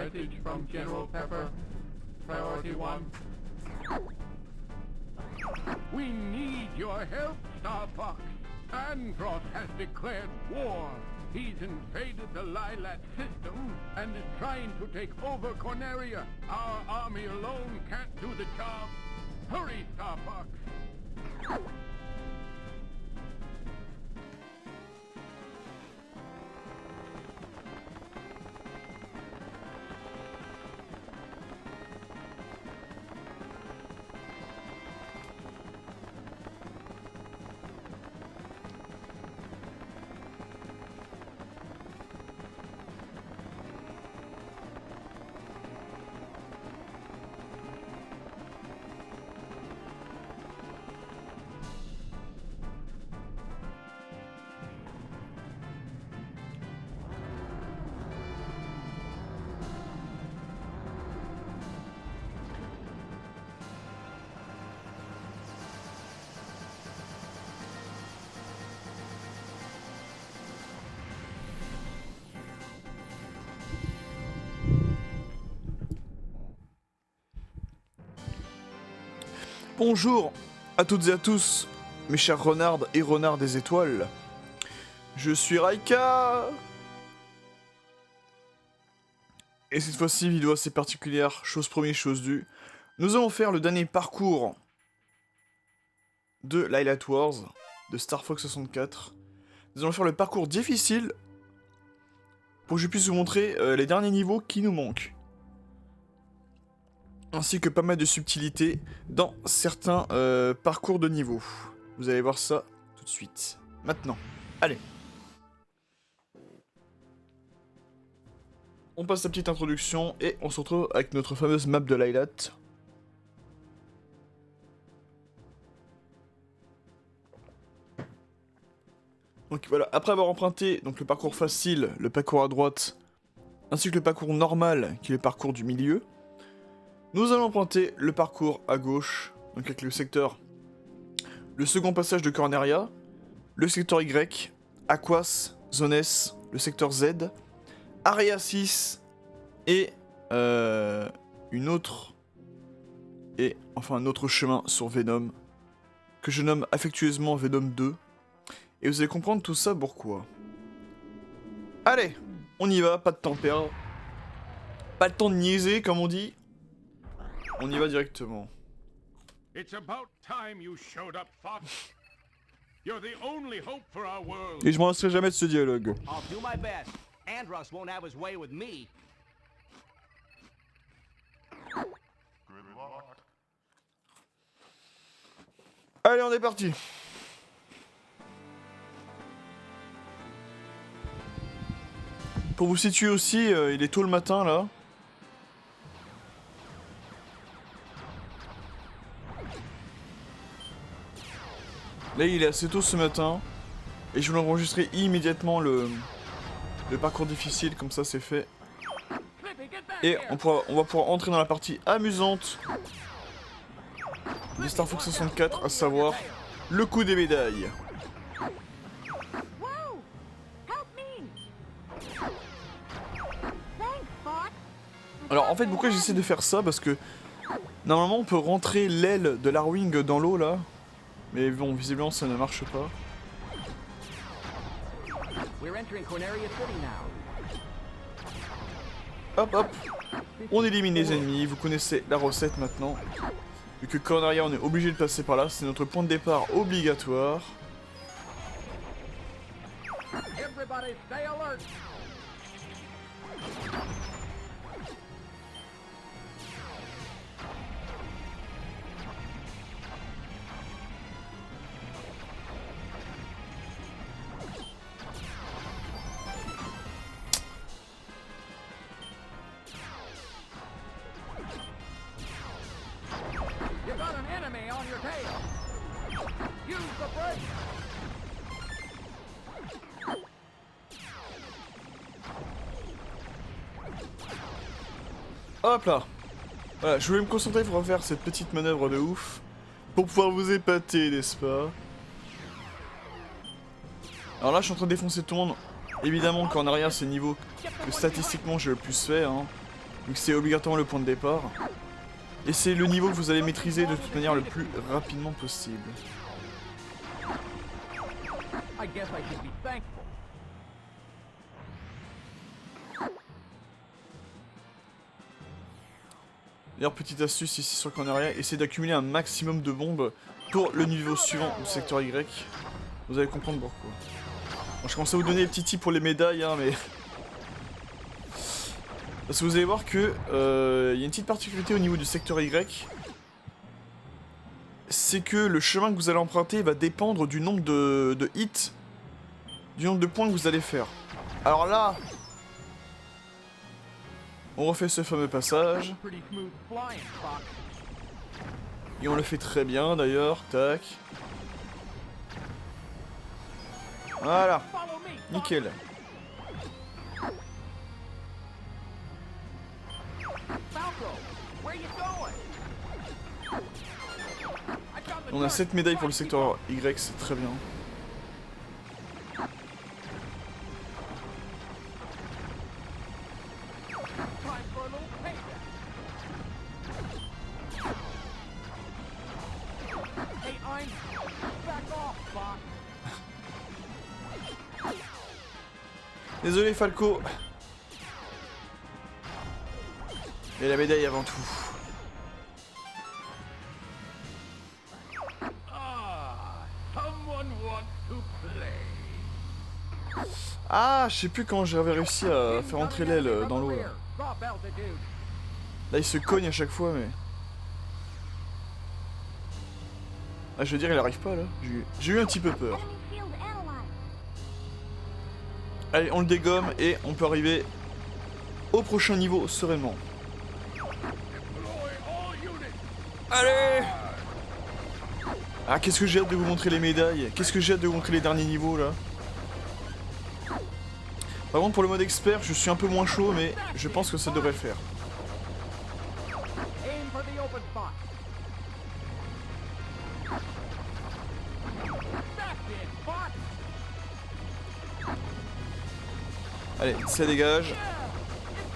Message from General Pepper. Priority 1. We need your help, Star Fox. Andross has declared war. He's invaded the Lilat system and is trying to take over Corneria. Our army alone can't do the job. Hurry, Star Fox. Bonjour à toutes et à tous, mes chers renards et renards des étoiles. Je suis Raika. Et cette fois-ci, vidéo assez particulière, chose première, chose due. Nous allons faire le dernier parcours de Lilat Wars, de Star Fox 64. Nous allons faire le parcours difficile pour que je puisse vous montrer les derniers niveaux qui nous manquent. Ainsi que pas mal de subtilités dans certains parcours de niveau. Vous allez voir ça tout de suite. Maintenant, allez. On passe la petite introduction et on se retrouve avec notre fameuse map de Lilat. Donc voilà, après avoir emprunté donc, le parcours facile, le parcours à droite, ainsi que le parcours normal, qui est le parcours du milieu, nous allons emprunter le parcours à gauche, donc avec le secteur, le second passage de Corneria, le secteur Y, Aquas, Zone S, le secteur Z, Area 6 et un autre chemin sur Venom, que je nomme affectueusement Venom 2, et vous allez comprendre tout ça pourquoi. Allez, on y va, pas de temps perdre, pas le temps de niaiser comme on dit. On y va directement. It's about time you showed up, Fox. You're the only hope for our world. Et je m'en lasserai jamais de ce dialogue. I'll do my best. Andross won't have his way with me. Allez, on est parti. Pour vous situer aussi, il est tôt le matin là. Là, il est assez tôt ce matin. Et je voulais enregistrer immédiatement le parcours difficile, comme ça c'est fait. Et on va pouvoir entrer dans la partie amusante de Star Fox 64, à savoir le coup des médailles. Alors en fait, pourquoi j'essaie de faire ça? Parce que normalement on peut rentrer l'aile de l'Arwing dans l'eau là. Mais bon, visiblement ça ne marche pas. Hop hop. On élimine les ennemis, vous connaissez la recette maintenant. Vu que Corneria on est obligé de passer par là, c'est notre point de départ obligatoire. Everybody stay alert. You got an enemy on your tail. Use the brake. Hop là. Voilà, je voulais me concentrer pour faire cette petite manœuvre de ouf. Pour pouvoir vous épater, n'est-ce pas? Alors là, je suis en train de défoncer tout le monde. Évidemment qu'en arrière, c'est le niveau que statistiquement j'ai le plus fait. Hein. vu que c'est obligatoirement le point de départ. Et c'est le niveau que vous allez maîtriser de toute manière le plus rapidement possible. I guess I should be thankful. D'ailleurs, petite astuce ici sur Corneria, essayez d'accumuler un maximum de bombes pour le niveau suivant du secteur Y. Vous allez comprendre pourquoi. Bon, je commence à vous donner des petits tips pour les médailles, hein, mais... Parce que vous allez voir que y a une petite particularité au niveau du secteur Y. C'est que le chemin que vous allez emprunter va dépendre du nombre de hits, du nombre de points que vous allez faire. Alors là, on refait ce fameux passage. Pretty smooth flying, Fox. Et on le fait très bien d'ailleurs, tac. Voilà, Follow me, Fox. nickel. Falco, where you going? I got the On a dark 7 médailles pour le Foxy secteur Y, c'est très bien. time for a little payback. Hey, I'm back off, Fox. Désolé Falco. Et la médaille avant tout. Ah, someone wants to play. Ah, je sais plus comment j'avais réussi à faire entrer l'aile dans l'eau là. Drop altitude. Là il se cogne à chaque fois mais... Ah je veux dire il arrive pas là. J'ai eu un petit peu peur. Enemy field analyzed. Allez on le dégomme et on peut arriver au prochain niveau sereinement. Deploy all units. Allez! Ah qu'est-ce que j'ai hâte de vous montrer les médailles. Qu'est-ce que j'ai hâte de vous montrer les derniers niveaux là. Par contre pour le mode expert je suis un peu moins chaud mais je pense que ça devrait le faire. Aim for the open spot. That's it, Fox. Allez ça dégage. Yeah,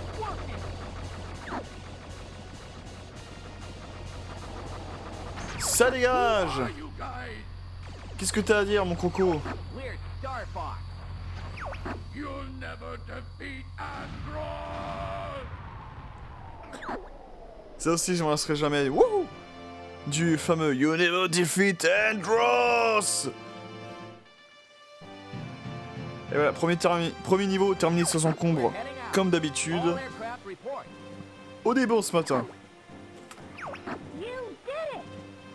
it's working. Ça dégage! Are you guys? Qu'est-ce que t'as à dire mon coco? We're Star Fox. You'll never defeat Andross. Ça aussi je m'en lasserai jamais. Wouhou! Du fameux You Never Defeat Andross! Et voilà, premier niveau terminé sans encombre, Heading out. comme d'habitude. All aircraft report. Au début ce matin. You did it!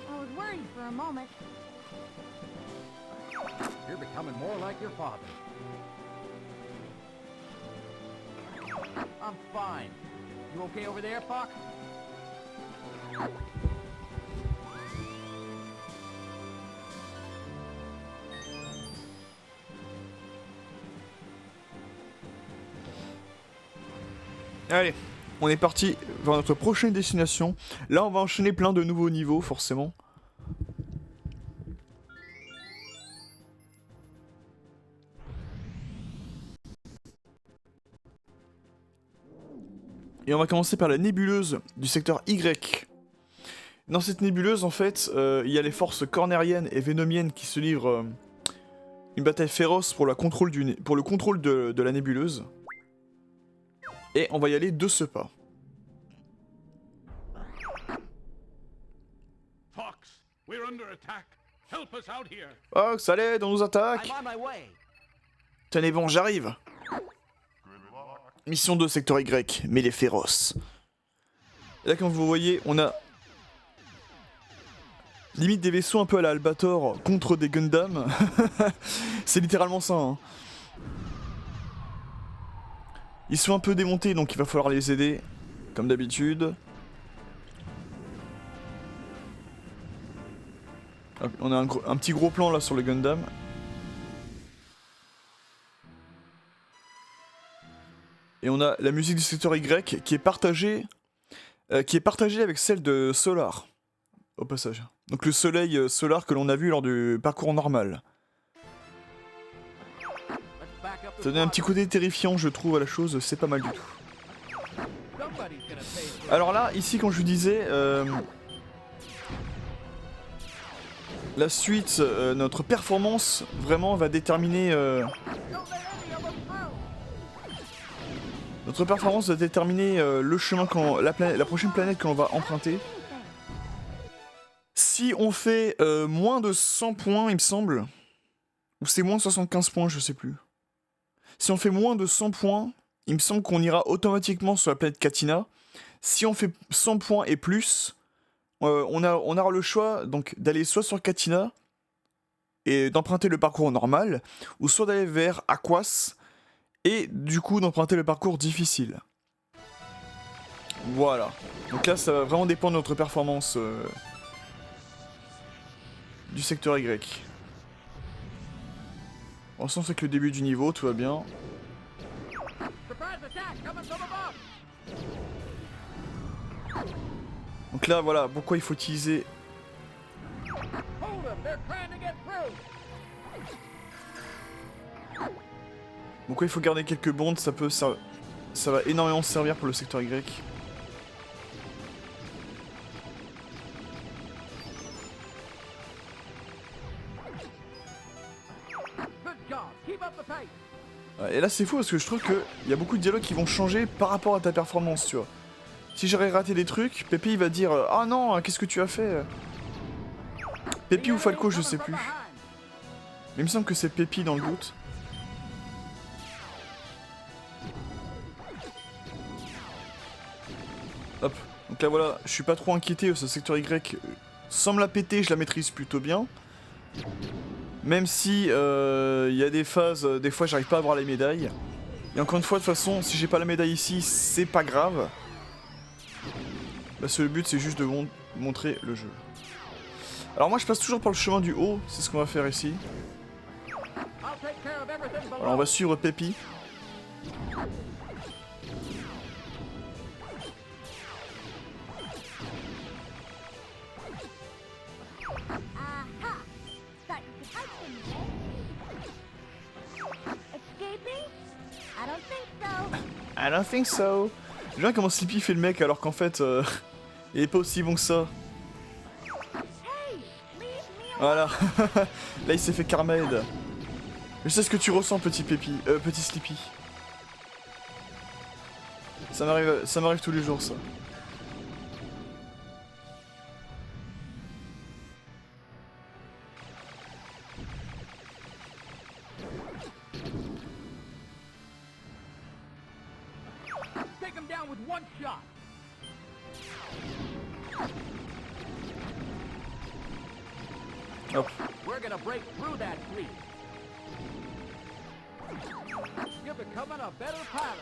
I was worried for a moment. You're becoming more like your father. I'm fine. You okay over there, Fox? Allez, on est parti vers notre prochaine destination. Là on va enchaîner plein de nouveaux niveaux forcément. Et on va commencer par la nébuleuse du secteur Y. Dans cette nébuleuse, en fait, il y a les forces cornériennes et vénomiennes qui se livrent une bataille féroce pour, le contrôle de la nébuleuse. Et on va y aller de ce pas. Fox, we're under attack. Help us out here. Oh, ça l'aide, on nous attaque! I'm on my way. Tenez bon, j'arrive! Mission 2, secteur Y, mais les féroces. Et là, comme vous voyez, on a limite des vaisseaux un peu à la Albator contre des Gundam. C'est littéralement ça. Hein. Ils sont un peu démontés, donc il va falloir les aider, comme d'habitude. On a un petit gros plan là sur le Gundam. Et on a la musique du secteur Y qui est partagée avec celle de Solar, au passage. Donc le soleil Solar que l'on a vu lors du parcours normal. Let's back up the Ça donne un squad. petit côté terrifiant, je trouve, à la chose, c'est pas mal du tout. Somebody Alors là, ici, comme je vous disais, la suite, notre performance, vraiment, va déterminer... Notre performance va déterminer le chemin, la prochaine planète que l'on va emprunter. Si on fait moins de 100 points, il me semble, ou c'est moins de 75 points, je sais plus. Si on fait moins de 100 points, il me semble qu'on ira automatiquement sur la planète Catina. Si on fait 100 points et plus, on aura le choix donc d'aller soit sur Catina et d'emprunter le parcours normal, ou soit d'aller vers Aquas et du coup d'emprunter le parcours difficile. Voilà. Donc là, ça va vraiment dépendre de notre performance du secteur Y. Pour l'instant, c'est que le début du niveau, tout va bien. Donc là, voilà, pourquoi il faut utiliser... Pourquoi il faut garder quelques bondes, ça va énormément servir pour le secteur Y. Et là c'est fou parce que je trouve qu'il y a beaucoup de dialogues qui vont changer par rapport à ta performance, tu vois. Si j'aurais raté des trucs, Pépi il va dire « Ah non, qu'est-ce que tu as fait ?» Pépi ou Falco, je sais plus. Mais il me semble que c'est Pépi dans le doute. Hop, donc là voilà, je suis pas trop inquiété, ce secteur Y, sans me la péter, je la maîtrise plutôt bien. Même si il y a des phases, des fois j'arrive pas à avoir les médailles. Et encore une fois, de toute façon, si j'ai pas la médaille ici, c'est pas grave. Là, le but c'est juste de montrer le jeu. Alors moi je passe toujours par le chemin du haut, c'est ce qu'on va faire ici. Alors on va suivre Pépi. I don't think so. J'aime bien comment Sleepy fait le mec alors qu'en fait, il est pas aussi bon que ça. Voilà. Là il s'est fait Carmaid. Je sais ce que tu ressens, petit Pépi, petit Sleepy. Ça m'arrive tous les jours ça. Hop.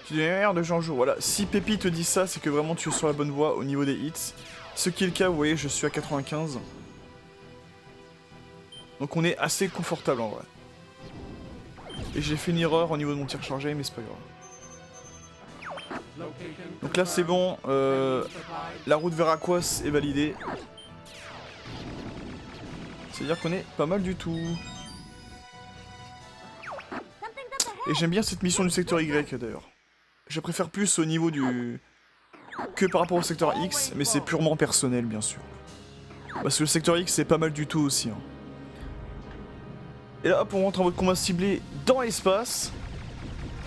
Tu deviens meilleur de jour en jour. Voilà, si Pépi te dit ça, c'est que vraiment tu es sur la bonne voie au niveau des hits. Ce qui est le cas, vous voyez, je suis à 95. Donc on est assez confortable en vrai. Et j'ai fait une erreur au niveau de mon tir chargé, mais c'est pas grave. Donc là c'est bon, la route vers Aquas est validée. C'est-à-dire qu'on est pas mal du tout. Et j'aime bien cette mission du secteur Y d'ailleurs. Je préfère plus au niveau du... que par rapport au secteur X, mais c'est purement personnel bien sûr. Parce que le secteur X c'est pas mal du tout aussi. Hein. Et là hop, on rentre en mode combat ciblé dans l'espace.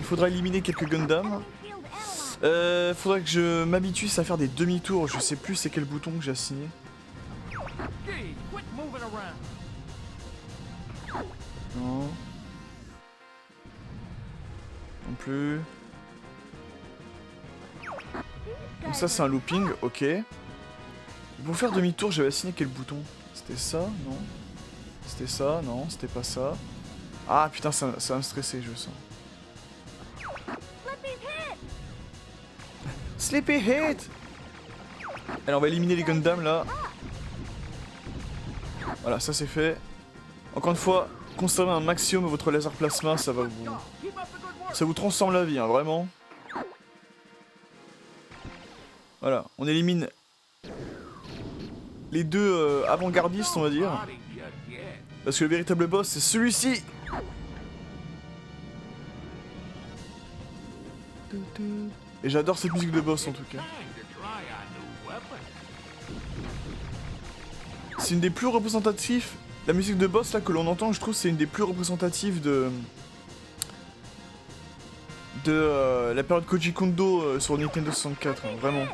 Il faudra éliminer quelques Gundam. Faudrait que je m'habitue à faire des demi-tours, je sais plus c'est quel bouton que j'ai assigné. Non. Non plus. Donc ça c'est un looping, ok. Pour faire demi-tour j'avais assigné quel bouton? C'était ça? Non. C'était ça? Non, c'était pas ça. Ah putain, ça va me stresser, je sens. Sleepy hit. Allez, on va éliminer les Gundam là. Voilà, ça c'est fait. Encore une fois, conservez un maximum votre laser plasma, ça va vous transforme la vie, hein, vraiment. Voilà, on élimine les deux avant-gardistes, on va dire. Parce que le véritable boss, c'est celui-ci. Et j'adore cette musique de boss en tout cas. c'est une des plus représentatives. La musique de boss là que l'on entend, je trouve c'est une des plus représentatives de la période Koji Kondo sur Nintendo 64, hein, vraiment.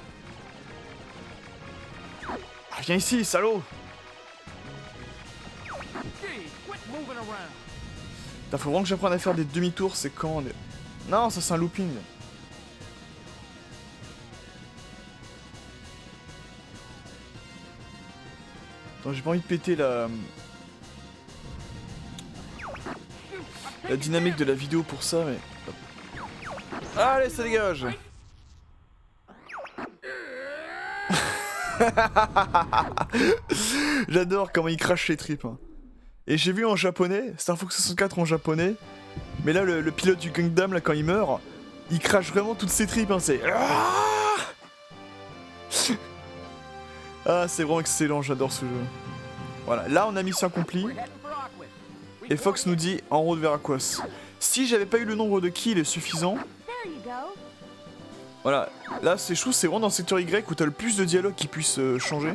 Ah, viens ici, salaud! Putain, faut vraiment que j'apprenne à faire des demi-tours, c'est quand les... Non, ça c'est un looping. Attends, j'ai pas envie de péter la dynamique de la vidéo pour ça, mais... Allez, ça dégage. J'adore comment il crache les tripes. Hein. Et j'ai vu en japonais, Star Fox 64 en japonais, mais là le pilote du Gundam, là quand il meurt, il crache vraiment toutes ses tripes, hein, c'est... Ah, c'est vraiment excellent, j'adore ce jeu. Voilà, là on a mission accomplie. Et Fox nous dit en route vers Aquos. Si j'avais pas eu le nombre de kills suffisant... Voilà, là je trouve c'est vraiment dans le secteur Y où t'as le plus de dialogues qui puissent changer.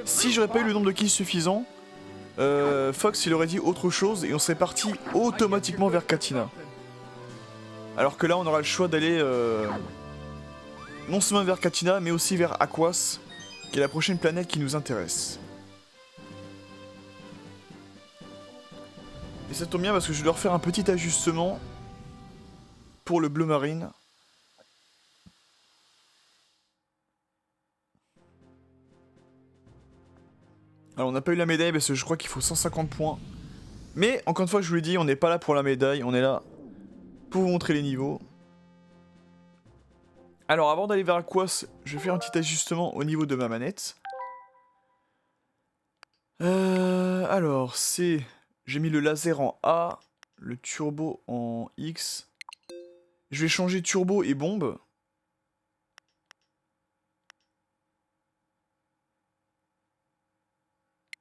Si j'aurais pas eu le nombre de kills suffisant, Fox il aurait dit autre chose et on serait parti automatiquement vers Katina. Alors que là on aura le choix d'aller non seulement vers Katina mais aussi vers Aquos, qui est la prochaine planète qui nous intéresse. Et ça tombe bien parce que je dois refaire un petit ajustement pour le Blue Marine. Alors on n'a pas eu la médaille parce que je crois qu'il faut 150 points. Mais encore une fois je vous l'ai dit, on n'est pas là pour la médaille, on est là pour vous montrer les niveaux. Alors avant d'aller vers Aquos, je vais faire un petit ajustement au niveau de ma manette. Alors c'est... J'ai mis le laser en A, le turbo en X. Je vais changer turbo et bombe.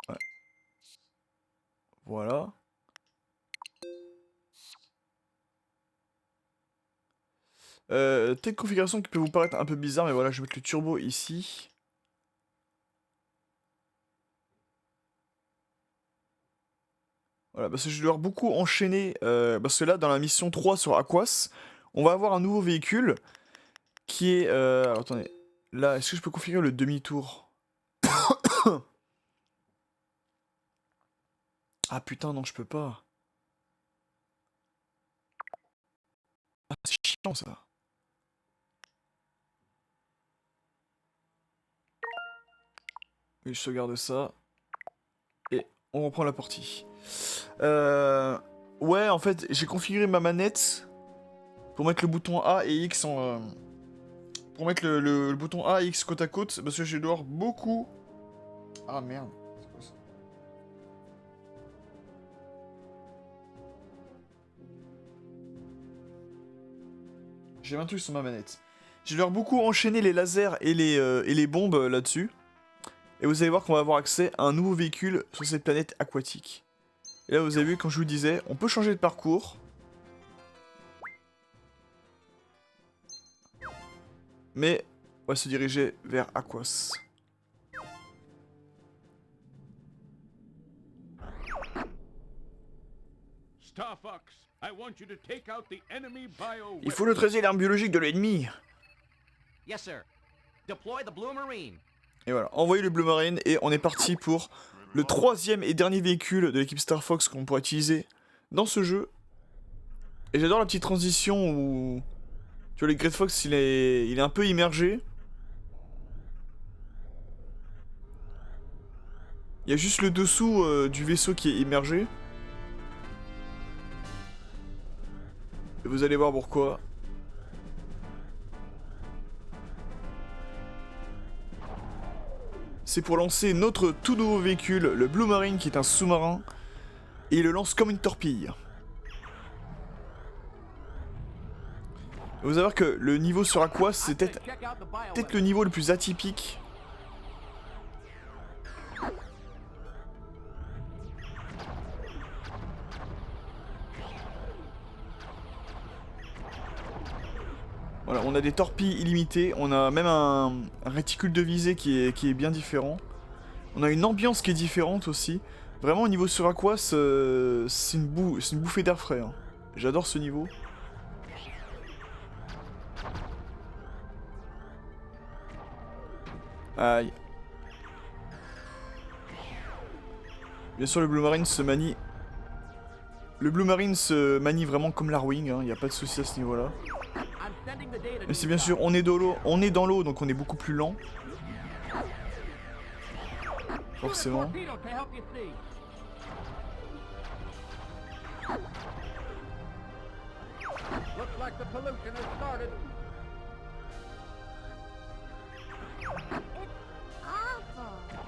Ouais. Voilà. Telle configuration qui peut vous paraître un peu bizarre, mais voilà, je vais mettre le turbo ici. Voilà, parce que je vais devoir beaucoup enchaîner, parce que là, dans la mission 3 sur Aquos, on va avoir un nouveau véhicule qui est... alors, attendez, là, est-ce que je peux configurer le demi-tour? Ah putain, non, je peux pas. Ah, c'est chiant, ça. Et je sauvegarde ça. Et on reprend la partie. Ouais, en fait, j'ai configuré ma manette pour mettre le bouton A et X en... pour mettre le bouton A et X côte à côte, parce que je vais devoir beaucoup... Ah merde, c'est quoi ça? J'ai un truc sur ma manette. Je vais devoir beaucoup enchaîner les lasers et les bombes là-dessus. Et vous allez voir qu'on va avoir accès à un nouveau véhicule sur cette planète aquatique. Et là vous avez vu, comme je vous disais, on peut changer de parcours. Mais on va se diriger vers Aquos. Star Fox, I want you to take out the enemy bio. Il faut neutraliser l'arme biologique de l'ennemi. Yes, sir. Deploy the Blue Marine. Et voilà, envoyez le Blue Marine et on est parti pour le troisième et dernier véhicule de l'équipe Star Fox qu'on pourra utiliser dans ce jeu. Et j'adore la petite transition où... Tu vois, le Great Fox, il est un peu immergé. Il y a juste le dessous du vaisseau qui est immergé. Et vous allez voir pourquoi. C'est pour lancer notre tout nouveau véhicule, le Blue Marine, qui est un sous-marin. Et il le lance comme une torpille. Vous allez voir que le niveau sur Aquos, c'est peut-être le niveau le plus atypique. Voilà, on a des torpilles illimitées, on a même un réticule de visée qui est bien différent. On a une ambiance qui est différente aussi. Vraiment au niveau sur Aquas, c'est une bouffée d'air frais. Hein. J'adore ce niveau. Aïe. Bien sûr le Blue Marine se manie. Le Blue Marine se manie vraiment comme l'Arwing, hein. Y a pas de souci à ce niveau-là. Mais c'est bien sûr, on est dans l'eau, donc on est beaucoup plus lent. Forcément.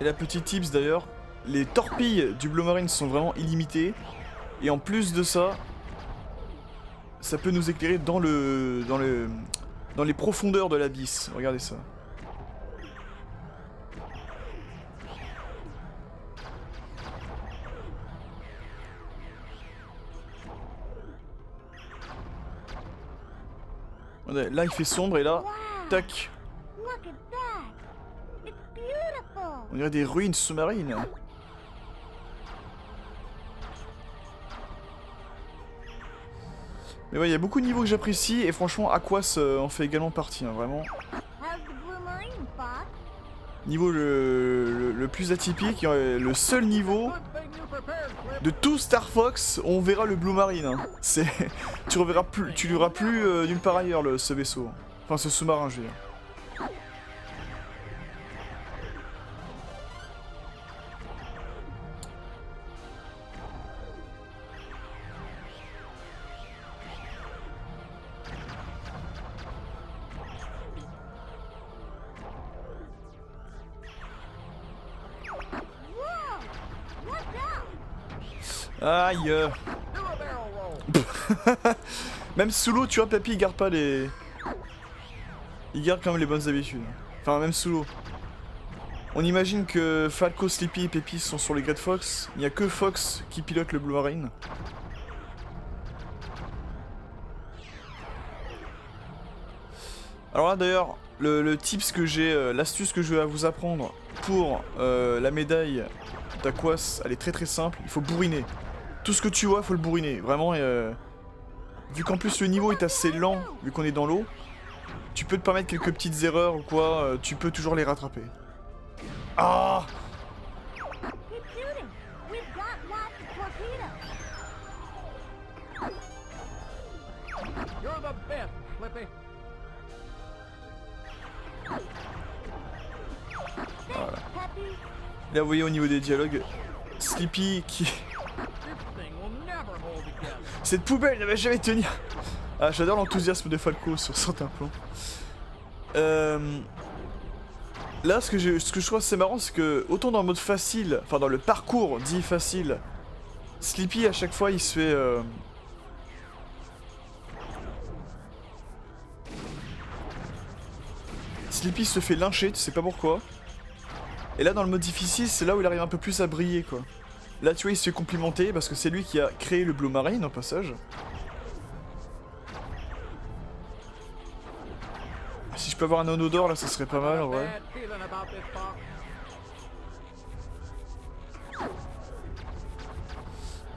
Et la petite tips d'ailleurs, les torpilles du Blue Marine sont vraiment illimitées. Et en plus de ça, ça peut nous éclairer dans les profondeurs de l'abysse. Regardez ça. Là il fait sombre et là, tac. Look at that. It's beautiful. On dirait des ruines sous-marines. Mais ouais, il y a beaucoup de niveaux que j'apprécie et franchement Aquas en fait également partie, hein, vraiment. How's the Blue Marine, Fox? Niveau le plus atypique, le seul niveau de tout Star Fox, on verra le Blue Marine. Hein. C'est, tu le verras plus nulle part ailleurs ce vaisseau. Enfin ce sous-marin, je veux dire. Aïe. Même sous l'eau, tu vois, Papy, il garde pas les... Il garde quand même les bonnes habitudes. Enfin, même sous l'eau. On imagine que Falco, Sleepy et Peppy sont sur les Great Fox. Il n'y a que Fox qui pilote le Blue Marine. Alors là, d'ailleurs, le tips que j'ai, l'astuce que je vais vous apprendre pour la médaille d'Aquas, elle est très simple. Il faut bourriner. Tout ce que tu vois, faut le bourriner. Vraiment, vu qu'en plus le niveau est assez lent, vu qu'on est dans l'eau, tu peux te permettre quelques petites erreurs ou quoi, tu peux toujours les rattraper. Ah! Keep shooting. We've got lots of torpedoes. You're the best, Slippy. Voilà. Peppy. Là, vous voyez au niveau des dialogues, Sleepy qui... This thing will never hold together. Cette poubelle ne va jamais tenir. Ah, j'adore l'enthousiasme de Falco sur certains plans. Là, ce que je trouve assez marrant, c'est que autant dans le mode facile, enfin dans le parcours dit facile, Sleepy à chaque fois il se fait... Sleepy se fait lyncher, tu sais pas pourquoi. Et là dans le mode difficile, c'est là où il arrive un peu plus à briller quoi. Là tu vois il se fait complimenter parce que c'est lui qui a créé le Blue Marine au passage. Si je peux avoir un anneau d'or là ça serait pas mal en vrai. Bad feeling about this, Fox.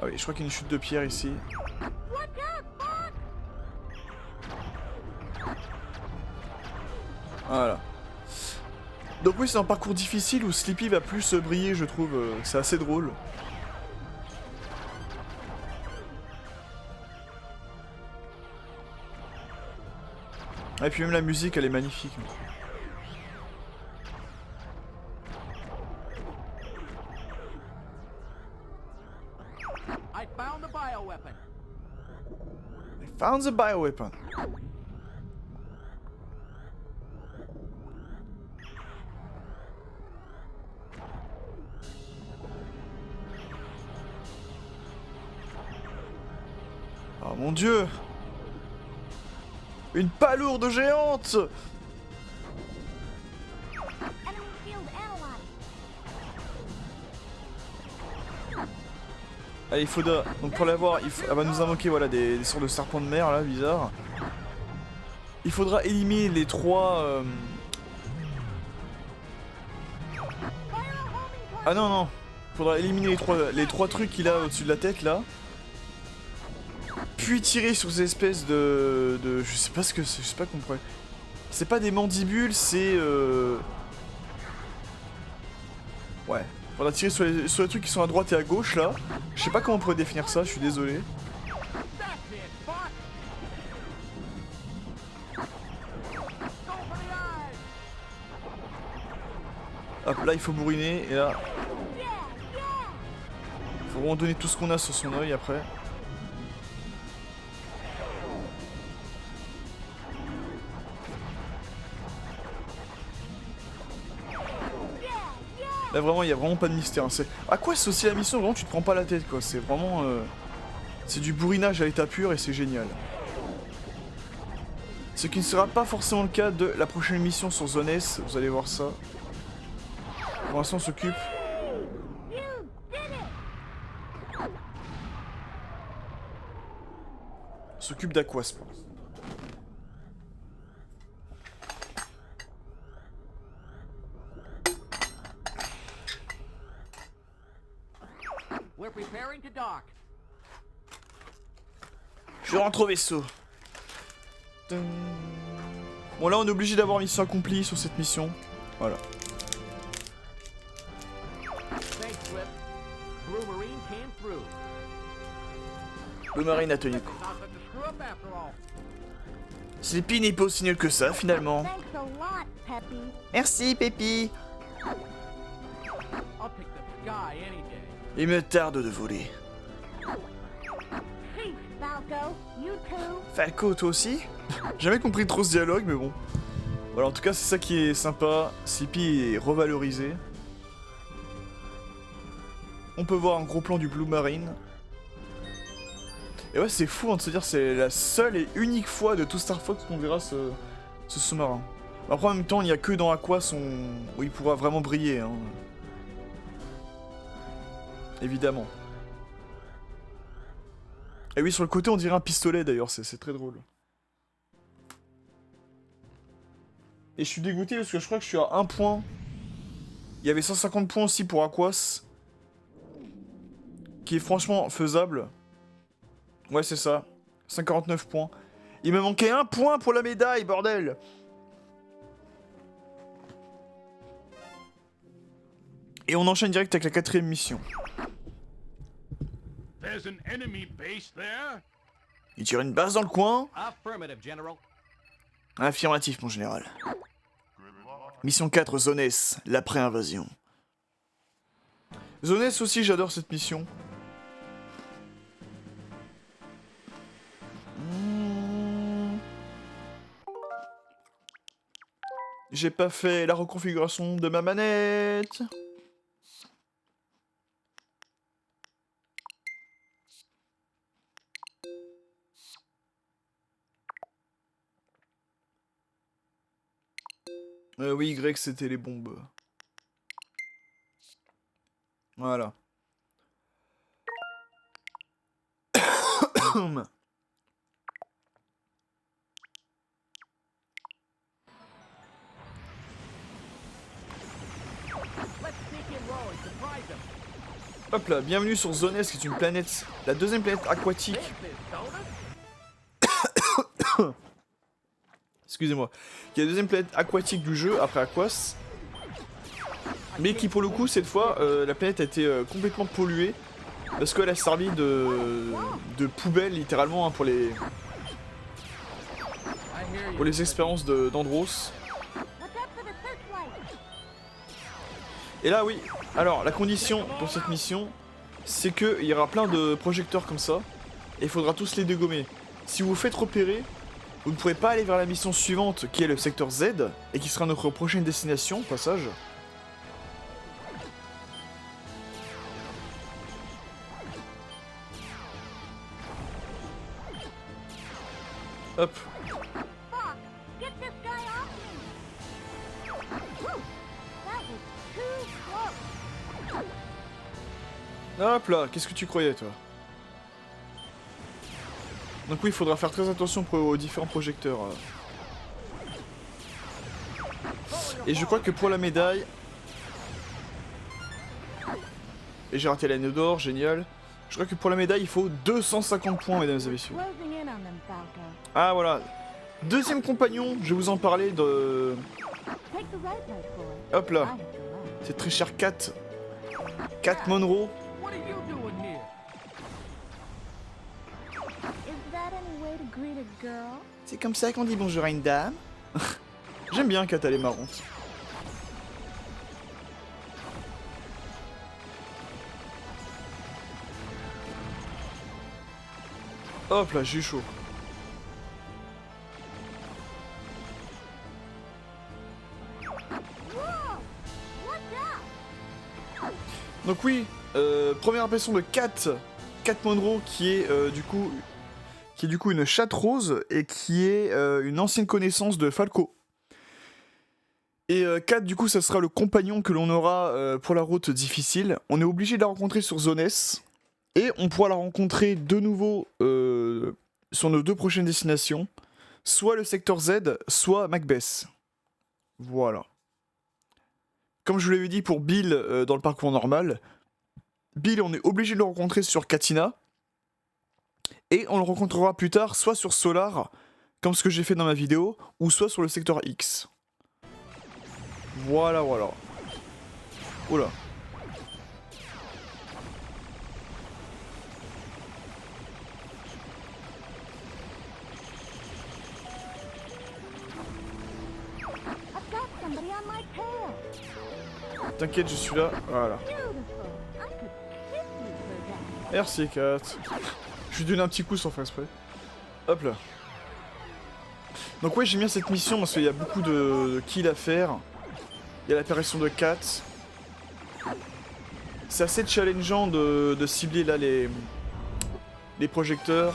Ah oui je crois qu'il y a une chute de pierre ici. Watch out, Fox. Voilà. Donc oui c'est un parcours difficile où Sleepy va plus briller je trouve, c'est assez drôle. Et puis même la musique elle est magnifique. I found the bioweapon. I found the bioweapon. Oh mon dieu! Une palourde géante! Enemy field analyzed. Allez, il faudra... Donc pour l'avoir, elle va nous invoquer voilà, des sortes de serpents de mer là, bizarres. Il faudra éliminer les trois... Fire a homing Ah non, non. Faudra éliminer les trois trucs qu'il a au-dessus de la tête, là. Puis tirer sur ces espèces de... Je sais pas ce que c'est, je sais pas comment on pourrait... C'est pas des mandibules, c'est... Ouais. Faudra tirer sur les trucs qui sont à droite et à gauche, là. Je sais pas comment on pourrait définir ça, je suis désolé. That's it, Fox. Go for the eyes. Hop, là, il faut bourriner, et là... Yeah, yeah. Faut vraiment donner tout ce qu'on a sur son œil, après. Là vraiment il y a vraiment pas de mystère, hein. À quoi c'est aussi la mission, vraiment tu te prends pas la tête quoi, c'est vraiment... C'est du bourrinage à l'état pur et c'est génial. Ce qui ne sera pas forcément le cas de la prochaine mission sur Zone S, vous allez voir ça. Pour l'instant on s'occupe... You did it. On s'occupe d'Aquas. We're preparing to dock. Je rentre au vaisseau. Tum. Bon là on est obligé d'avoir mission accomplie sur cette mission. Voilà. Thanks, Flip. Blue Marine came through. Le marine a tenu le coup. Not such a screw up after all. Sleepy n'est pas aussi nul que ça finalement. Thanks a lot, Peppy. Merci Pépi. I'll take the sky any day. Il me tarde de voler. Peace, Falco. You too. Falco, toi aussi? Jamais compris trop ce dialogue, mais bon. Voilà, en tout cas, c'est ça qui est sympa. Sleepy est revalorisé. On peut voir un gros plan du Blue Marine. Et ouais, c'est fou hein, de se dire c'est la seule et unique fois de tout Star Fox qu'on verra ce sous-marin. Après, en même temps, il n'y a que dans Aquas où il pourra vraiment briller. Hein. Évidemment. Et oui, sur le côté, on dirait un pistolet d'ailleurs, c'est très drôle. Et je suis dégoûté parce que je crois que je suis à 1 point. Il y avait 150 points aussi pour Aquas. Qui est franchement faisable. Ouais, c'est ça. 149 points. Il me manquait 1 point pour la médaille, bordel! Et on enchaîne direct avec la 4ème mission. There's an enemy base there. Il tire une base dans le coin. Affirmative, General. Affirmatif, mon général. Mission 4, Zone S, l'après-invasion. Zone S aussi, j'adore cette mission. J'ai pas fait la reconfiguration de ma manette. Oui, Y, c'était les bombes. Voilà. Let's sneak in low and surprise them. Hop là, bienvenue sur Zone S, qui est une planète, la 2ème planète aquatique. This is donuts. Excusez-moi. Qui est la 2ème planète aquatique du jeu, après Aquas. Mais qui, pour le coup, cette fois, la planète a été complètement polluée. Parce qu'elle a servi de poubelle, littéralement, hein, pour les expériences d'Andros. Look up for the searchlight. Et là, oui. Alors, la condition pour cette mission, c'est qu'il y aura plein de projecteurs comme ça. Et il faudra tous les dégommer. Si vous vous faites repérer, vous ne pourrez pas aller vers la mission suivante, qui est le secteur Z, et qui sera notre prochaine destination, au passage. Hop. Fuck! Get this guy off me! Whew! That was too close. Hop là, qu'est-ce que tu croyais, toi? Donc oui, il faudra faire très attention aux différents projecteurs. Et je crois que pour la médaille... Et j'ai raté l'anneau d'or, génial. Je crois que pour la médaille, il faut 250 points, mesdames et messieurs. Closing in on them, Falco. Ah, voilà. Deuxième compagnon, je vais vous en parler de... Take the right way for it. Hop là. I have to run. C'est très cher, Kat. Kat Monroe. What are you doing here? Is that any way to greet a girl? C'est comme ça qu'on dit bonjour à une dame. J'aime bien Kat, elle est marrante. Hop là, j'ai eu chaud. Whoa! Watch out! Donc oui, première impression de Kat Monroe qui est du coup une chatte rose et qui est une ancienne connaissance de Falco. Et Kat du coup ça sera le compagnon que l'on aura pour la route difficile. On est obligé de la rencontrer sur Zone S et on pourra la rencontrer de nouveau sur nos deux prochaines destinations, soit le secteur Z, soit Macbeth. Voilà. Comme je vous l'avais dit pour Bill dans le parcours normal, Bill on est obligé de le rencontrer sur Katina, et on le rencontrera plus tard soit sur Solar, comme ce que j'ai fait dans ma vidéo, ou soit sur le secteur X. Voilà, voilà. Oula. I've got somebody on my tail. T'inquiète, je suis là. Voilà. Beautiful. I could kiss you for that. Merci, Kat. Je lui donne un petit coup sans faire exprès. Hop là. Donc ouais, j'aime bien cette mission parce qu'il y a beaucoup de kills à faire. Il y a l'apparition de Kat. C'est assez challengeant de cibler là les projecteurs.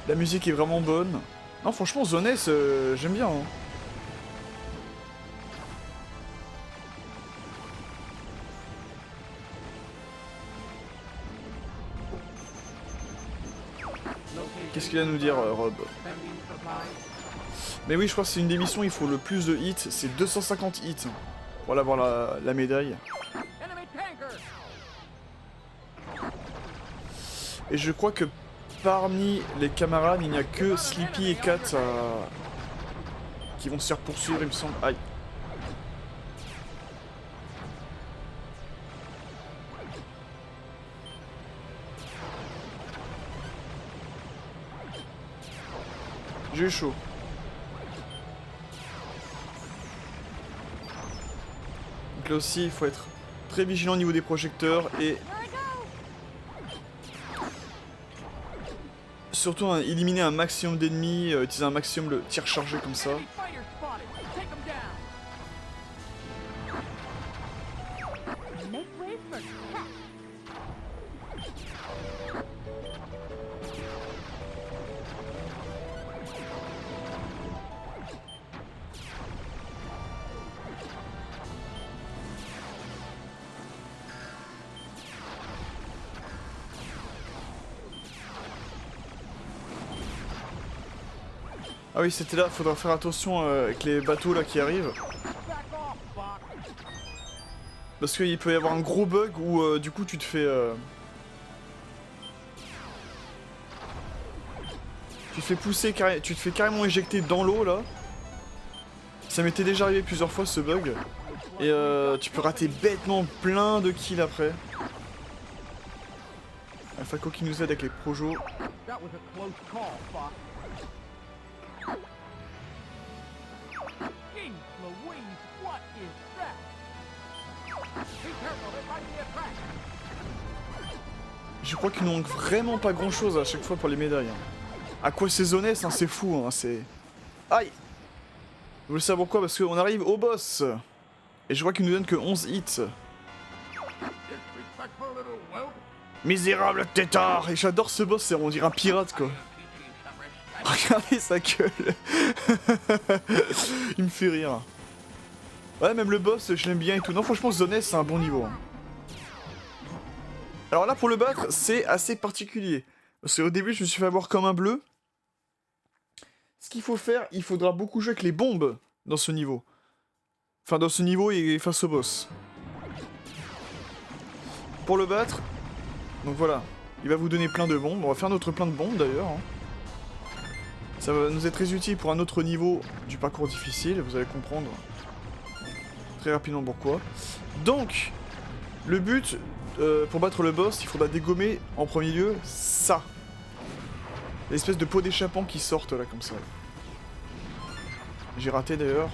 La musique est vraiment bonne. Non, franchement, Zone S, j'aime bien. Hein. Qu'est-ce qu'il a à nous dire, Rob? Mais oui, je crois que c'est une des missions, il faut le plus de hits. C'est 250 hits pour avoir la médaille. Enemy tanker! Et je crois que parmi les camarades, il n'y a que Sleepy et Kat qui vont se faire poursuivre, il me semble. Aïe. J'ai eu chaud. Donc là aussi, il faut être très vigilant au niveau des projecteurs et Here I go. surtout éliminer un maximum d'ennemis, utiliser un maximum le tir chargé comme ça. Enemy fighter spotted! Take him down! Make way for cat. Ah oui, c'était là, faudra faire attention avec les bateaux là qui arrivent. Back off, Fox! Parce qu'il peut y avoir un gros bug où du coup tu te fais... tu te fais pousser, tu te fais carrément éjecter dans l'eau là. Ça m'était déjà arrivé plusieurs fois ce bug. Et tu peux rater bêtement plein de kills après. Falco qui nous aide avec les projos. That was a close call, Fox. Jeez Louise, what is that? Be careful, it might be a trap! Je crois qu'il nous manque vraiment pas grand chose à chaque fois pour les médailles. Hein. À quoi c'est Zone S, hein, c'est fou, hein, c'est... Aïe! Vous le savez pourquoi? Parce qu'on arrive au boss. Et je crois qu'il nous donne que 11 hits. Disrespectful little whelp. Misérable tétard! Et j'adore ce boss, on dirait un pirate quoi. Regardez sa gueule. Il me fait rire. Ouais, même le boss, je l'aime bien et tout. Non, franchement, Zone S, c'est un bon niveau. Hein. Alors là, pour le battre, c'est assez particulier. Parce qu'au début, je me suis fait avoir comme un bleu. Ce qu'il faut faire, il faudra beaucoup jouer avec les bombes dans ce niveau. Enfin, dans ce niveau et face au boss. pour le battre, donc voilà, il va vous donner plein de bombes. On va faire notre plein de bombes d'ailleurs. Hein. Ça va nous être très utile pour un autre niveau du parcours difficile, vous allez comprendre très rapidement pourquoi. Donc, le but, pour battre le boss, il faudra dégommer en premier lieu ça. L'espèce de pot d'échappement qui sortent là comme ça. J'ai raté d'ailleurs.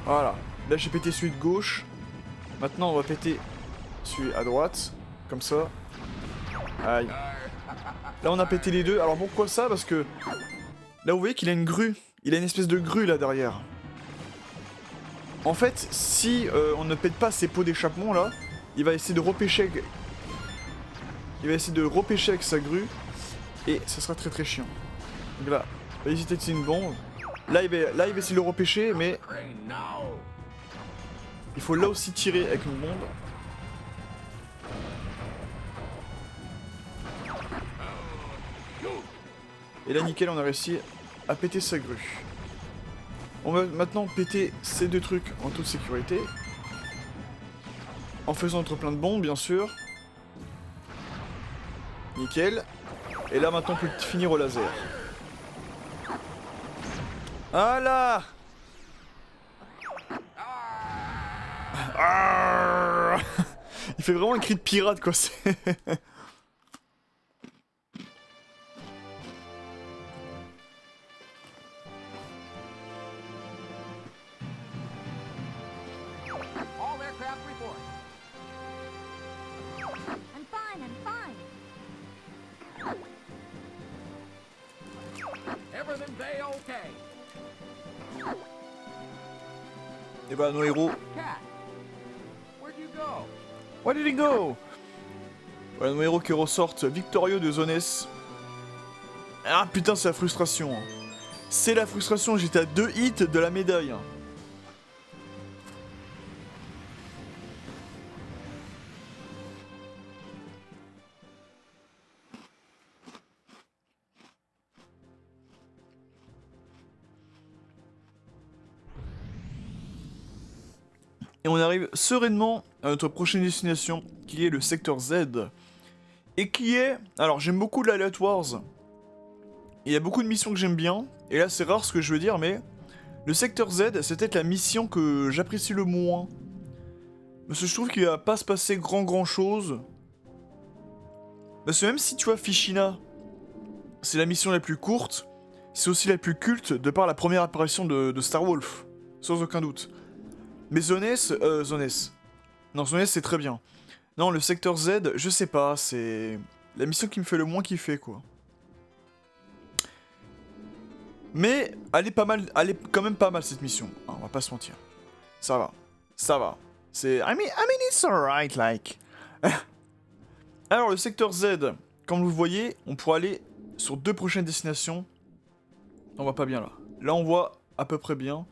Voilà, là j'ai pété celui de gauche. Maintenant on va péter celui à droite, comme ça. Aïe. Là on a pété les deux, alors pourquoi ça? Parce que là vous voyez qu'il a une grue. Il a une espèce de grue là derrière. En fait, si on ne pète pas ces pots d'échappement là, il va essayer de repêcher avec... Il va essayer de repêcher avec sa grue. Et ça sera très très chiant. Donc là, il va hésiter de tirer une bombe. Là il va essayer de le repêcher, mais... Il faut là aussi tirer avec une bombe. Et là nickel, on a réussi à péter sa grue. On va maintenant péter ces deux trucs en toute sécurité. En faisant notre plein de bombes, bien sûr. Nickel. Et là maintenant, on peut finir au laser. Voilà. Il fait vraiment un cri de pirate, quoi. All aircraft report. I'm fine, I'm fine. Everything's A-okay. Et bah, nos héros. Cat, where'd you go? Where did he go? Voilà, nos héros qui ressortent victorieux de Zone S. Ah putain, c'est la frustration. Hein. C'est la frustration, j'étais à 2 hits de la médaille. Hein. Et on arrive sereinement à notre prochaine destination, qui est le secteur Z. Et qui est... Alors, j'aime beaucoup l'aléatoire. Il y a beaucoup de missions que j'aime bien. Et là, c'est rare ce que je veux dire, mais... Le secteur Z, c'est peut-être la mission que j'apprécie le moins. Parce que je trouve qu'il va pas se passer grand chose. Parce que même si, tu vois, Fichina, c'est la mission la plus courte, c'est aussi la plus culte de par la première apparition de Star Wolf. Sans aucun doute. Mais Zone S... Non, Zone S, c'est très bien. Non, le secteur Z, je sais pas, c'est... la mission qui me fait le moins kiffer, quoi. Mais, elle est quand même pas mal, cette mission. Ah, on va pas se mentir. Ça va. Ça va. C'est... I mean, it's alright, like... Alors, le secteur Z, comme vous voyez, on pourra aller sur 2 prochaines destinations. On va pas bien, là. Là, on voit à peu près bien.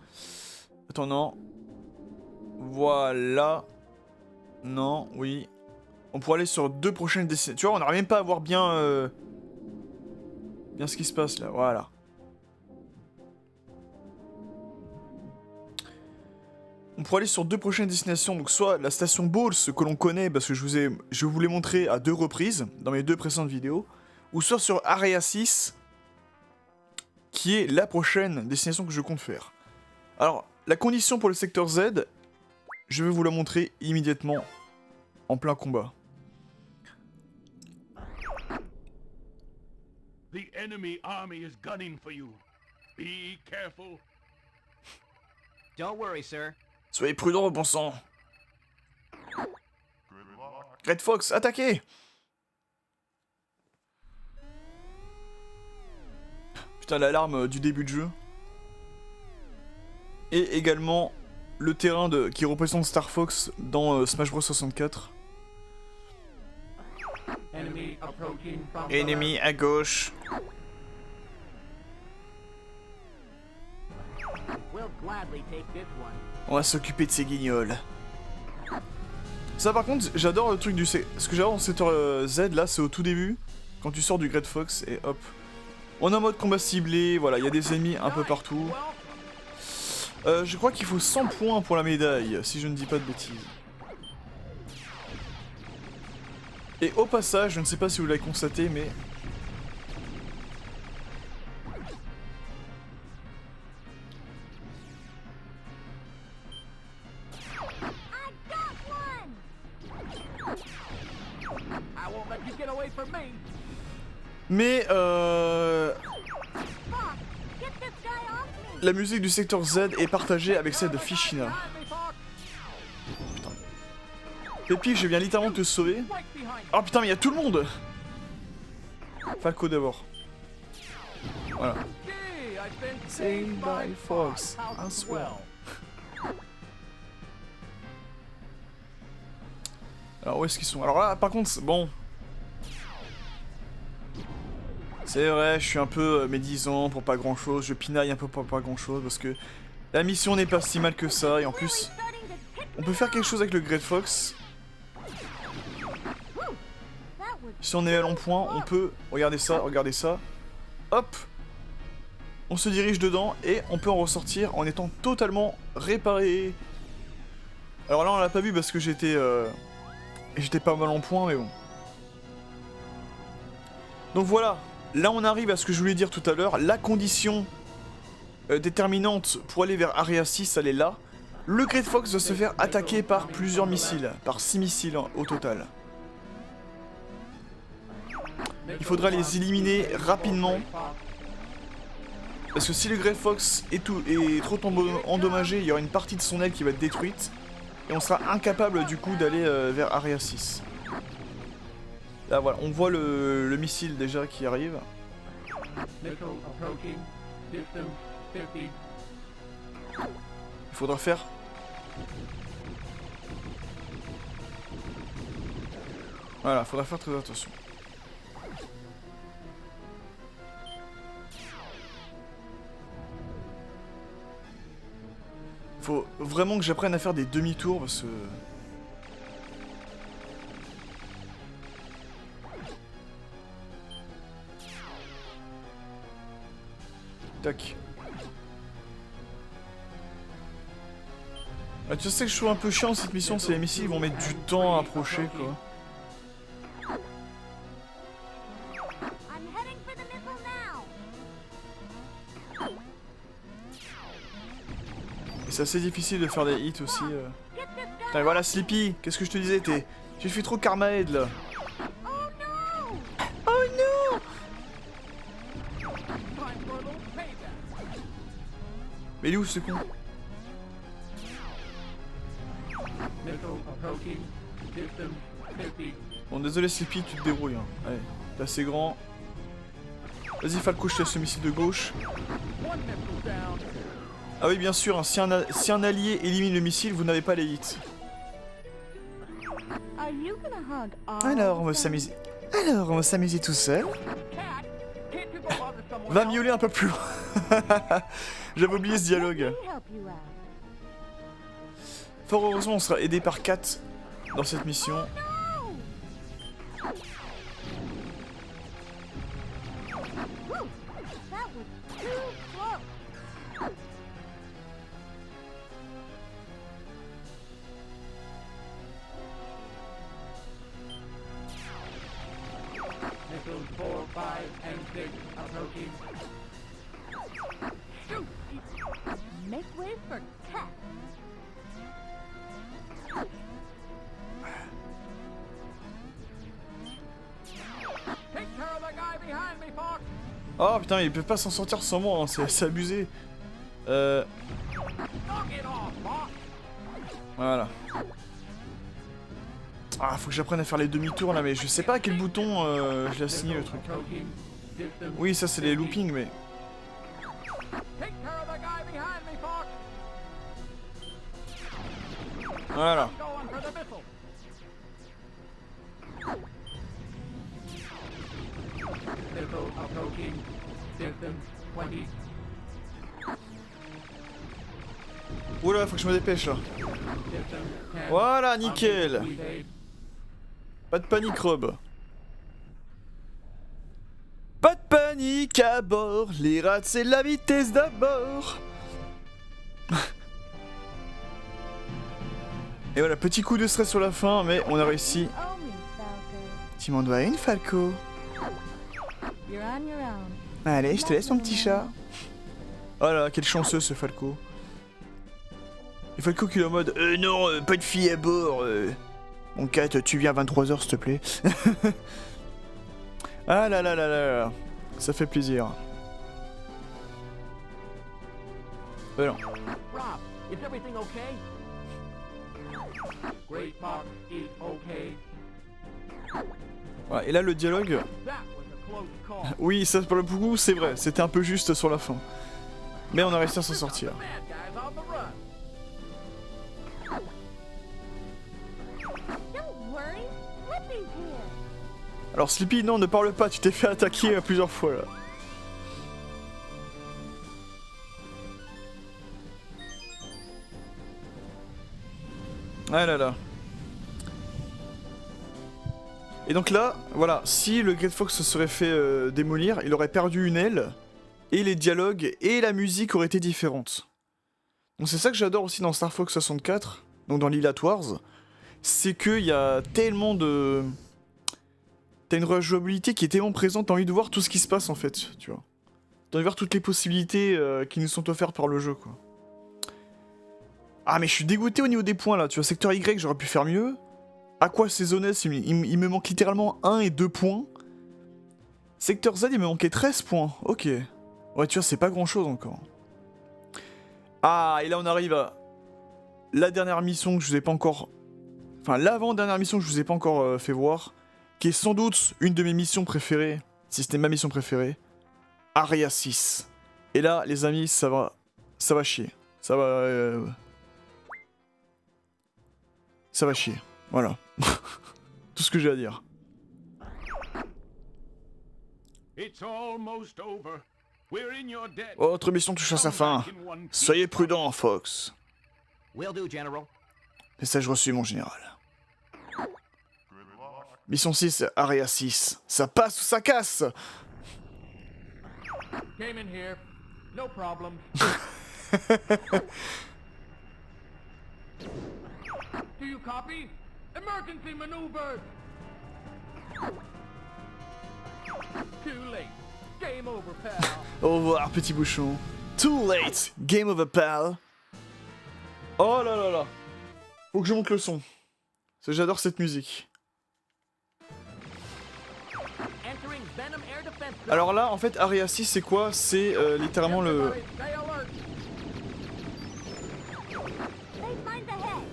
Attends, non... Voilà. Non, oui. On pourrait aller sur 2 prochaines destinations. Tu vois, on n'arrive même pas à voir bien... bien ce qui se passe là, voilà. On pourrait aller sur 2 prochaines destinations. Donc soit la station Balls, que l'on connaît, parce que je vous l'ai montré à 2 reprises, dans mes 2 précédentes vidéos. Ou soit sur Area 6, qui est la prochaine destination que je compte faire. Alors, la condition pour le secteur Z... Je vais vous la montrer immédiatement en plein combat. The enemy army is gunning for you. Be careful. Don't worry, sir. Soyez prudents, bon sang. Red Fox, attaquez! Putain, l'alarme du début de jeu. Et également... le terrain qui représente Star Fox dans Smash Bros 64. Ennemi à gauche. We'll gladly take this one. On va s'occuper de ces guignols. Ça par contre, j'adore le truc du... Ce que j'adore dans le secteur Z là, c'est au tout début. Quand tu sors du Great Fox et hop. On est en mode combat ciblé, voilà, il y a des ennemis un peu partout. Je crois qu'il faut 100 points pour la médaille, si je ne dis pas de bêtises. Et au passage, je ne sais pas si vous l'avez constaté, mais... I got one! I won't let you get away from me. Mais Fox, get this guy off me! la musique du secteur Z est partagée avec celle de Fichina. Behind me, Fox. Pépi, je viens littéralement te sauver. Right behind you. Oh putain, mais il y a tout le monde. Falco d'abord. Voilà. Gee, I've been Saved saved by by Fox, Fox. How as well. Alors où est-ce qu'ils sont? Alors là, par contre, bon... C'est vrai, je suis un peu médisant pour pas grand chose, je pinaille un peu pour pas grand chose parce que la mission n'est pas si mal que ça et en plus Starting to tick on peut faire quelque chose avec le Great Fox. that was Si on est à long point, on peut, regardez ça, hop, on se dirige dedans et on peut en ressortir en étant totalement réparé. Alors là on l'a pas vu parce que j'étais pas mal en point mais bon. Donc voilà. Là, on arrive à ce que je voulais dire tout à l'heure. La condition déterminante pour aller vers Area 6, elle est là. Le Great Fox doit se faire attaquer par plusieurs missiles. Par 6 missiles au total. Il faudra les éliminer rapidement. Parce que si le Great Fox est trop endommagé, il y aura une partie de son aile qui va être détruite. Et on sera incapable du coup d'aller vers Area 6. Là voilà, on voit le missile déjà qui arrive. Missile approaching. Distance 50. Il faudra faire... Voilà, il faudra faire très attention. Faut vraiment que j'apprenne à faire des demi-tours parce que... Tac. Ah, tu sais que je trouve un peu chiant cette mission, c'est les missiles, ils vont mettre du temps à approcher quoi. I'm heading for the missile now! Et c'est assez difficile de faire des hits aussi. Get this guy! Putain, et voilà Sleepy, qu'est-ce que je te disais, tu fais trop Karmaed là. Oh no! Oh non! Time for a little payback. Mais il est où ce con? Missile approaching. Distance 50. Bon désolé Sleepy, tu te débrouilles. Hein. Allez, t'es assez grand. Vas-y Falco, je te laisse le missile de gauche. One missile down. Ah oui bien sûr, hein, si un allié élimine le missile, vous n'avez pas les hits. Are you gonna hug all Alors on va the s'amuser. Alors on va s'amuser tout seul. Cat, can't you go bother someone Va else? miauler un peu plus loin. J'avais oublié ce dialogue. Let me help you out. Fort heureusement, on sera aidé par Kat dans cette mission. No! Whew, that was too close. Missiles 4, 5, and 6 approaching. Shoot! Make way for Cat. Take care of the guy behind me, Fox. Oh putain, ils peuvent pas s'en sortir sans moi, hein, c'est abusé. Knock it off, Fox. Voilà. Ah, faut que j'apprenne à faire les demi-tours là, mais je sais pas à quel bouton je l'ai assigné le truc. Approaching. Distance. Oui, ça c'est les loopings, mais... Take care of the guy behind me, Fox. Voilà. Going for the missile. Missile approaching. Distance 20. Oula, faut que je me dépêche là. Distance 10. Voilà, nickel. Evade. Pas de panique, Rob. Pas de panique à bord, les rats c'est la vitesse d'abord. Et voilà, petit coup de stress sur la fin, mais on a réussi. Only Falco. Tu m'en dois une, Falco. You're on your own. Allez, je te laisse mon petit chat. Oh là là, quel chanceux ce Falco. Et Falco qui est en mode non, pas de fille à bord. Mon cat, tu viens à 23h s'il te plaît. Ah là là là là là. Ça fait plaisir. Non. Rob, is everything okay? Great Fox is okay. Voilà, et là le dialogue. That was a close call. Oui, ça pour le coup, c'est vrai. C'était un peu juste sur la fin. Mais on a réussi à s'en sortir. The bad guys on the run. Don't worry. Flippy's here. Alors Sleepy, non, ne parle pas, tu t'es fait attaquer plusieurs fois là. Ah là là. Et donc là, voilà, si le Great Fox se serait fait démolir, il aurait perdu une aile, et les dialogues et la musique auraient été différentes. Donc c'est ça que j'adore aussi dans Star Fox 64, donc dans Lylat Wars, c'est qu'il y a tellement de... T'as une rejouabilité qui est tellement présente, t'as envie de voir tout ce qui se passe en fait, tu vois. T'as envie de voir toutes les possibilités qui nous sont offertes par le jeu, quoi. Ah mais je suis dégoûté au niveau des points là, tu vois, secteur Y j'aurais pu faire mieux. Aqua Seasoness, il me manque littéralement 1 et 2 points. Secteur Z il me manquait 13 points, ok. Ouais tu vois c'est pas grand chose encore. Ah et là on arrive à la dernière mission que je vous ai pas encore... Enfin l'avant-dernière mission que je vous ai pas encore fait voir. Qui est sans doute une de mes missions préférées, si c'était ma mission préférée. Area 6. Et là les amis ça va chier. Ça va chier. Voilà. Tout ce que j'ai à dire. It's almost over. We're in your debt. Votre mission touche à sa fin. Soyez prudent, Fox. Will do, General. Message reçu, mon général. Mission 6, Area 6. Ça passe ou ça casse? Came in here. No problem. Do you copy? Emergency maneuvers! Too late. Game over, pal. Au revoir, petit bouchon. Too late. Game over, pal. Oh là là là. Faut que je monte le son. Parce que j'adore cette musique. Entering Venom Air Defense Zone. Alors là, en fait, Area 6, c'est quoi? C'est littéralement le... Everybody stay alert. They find the head.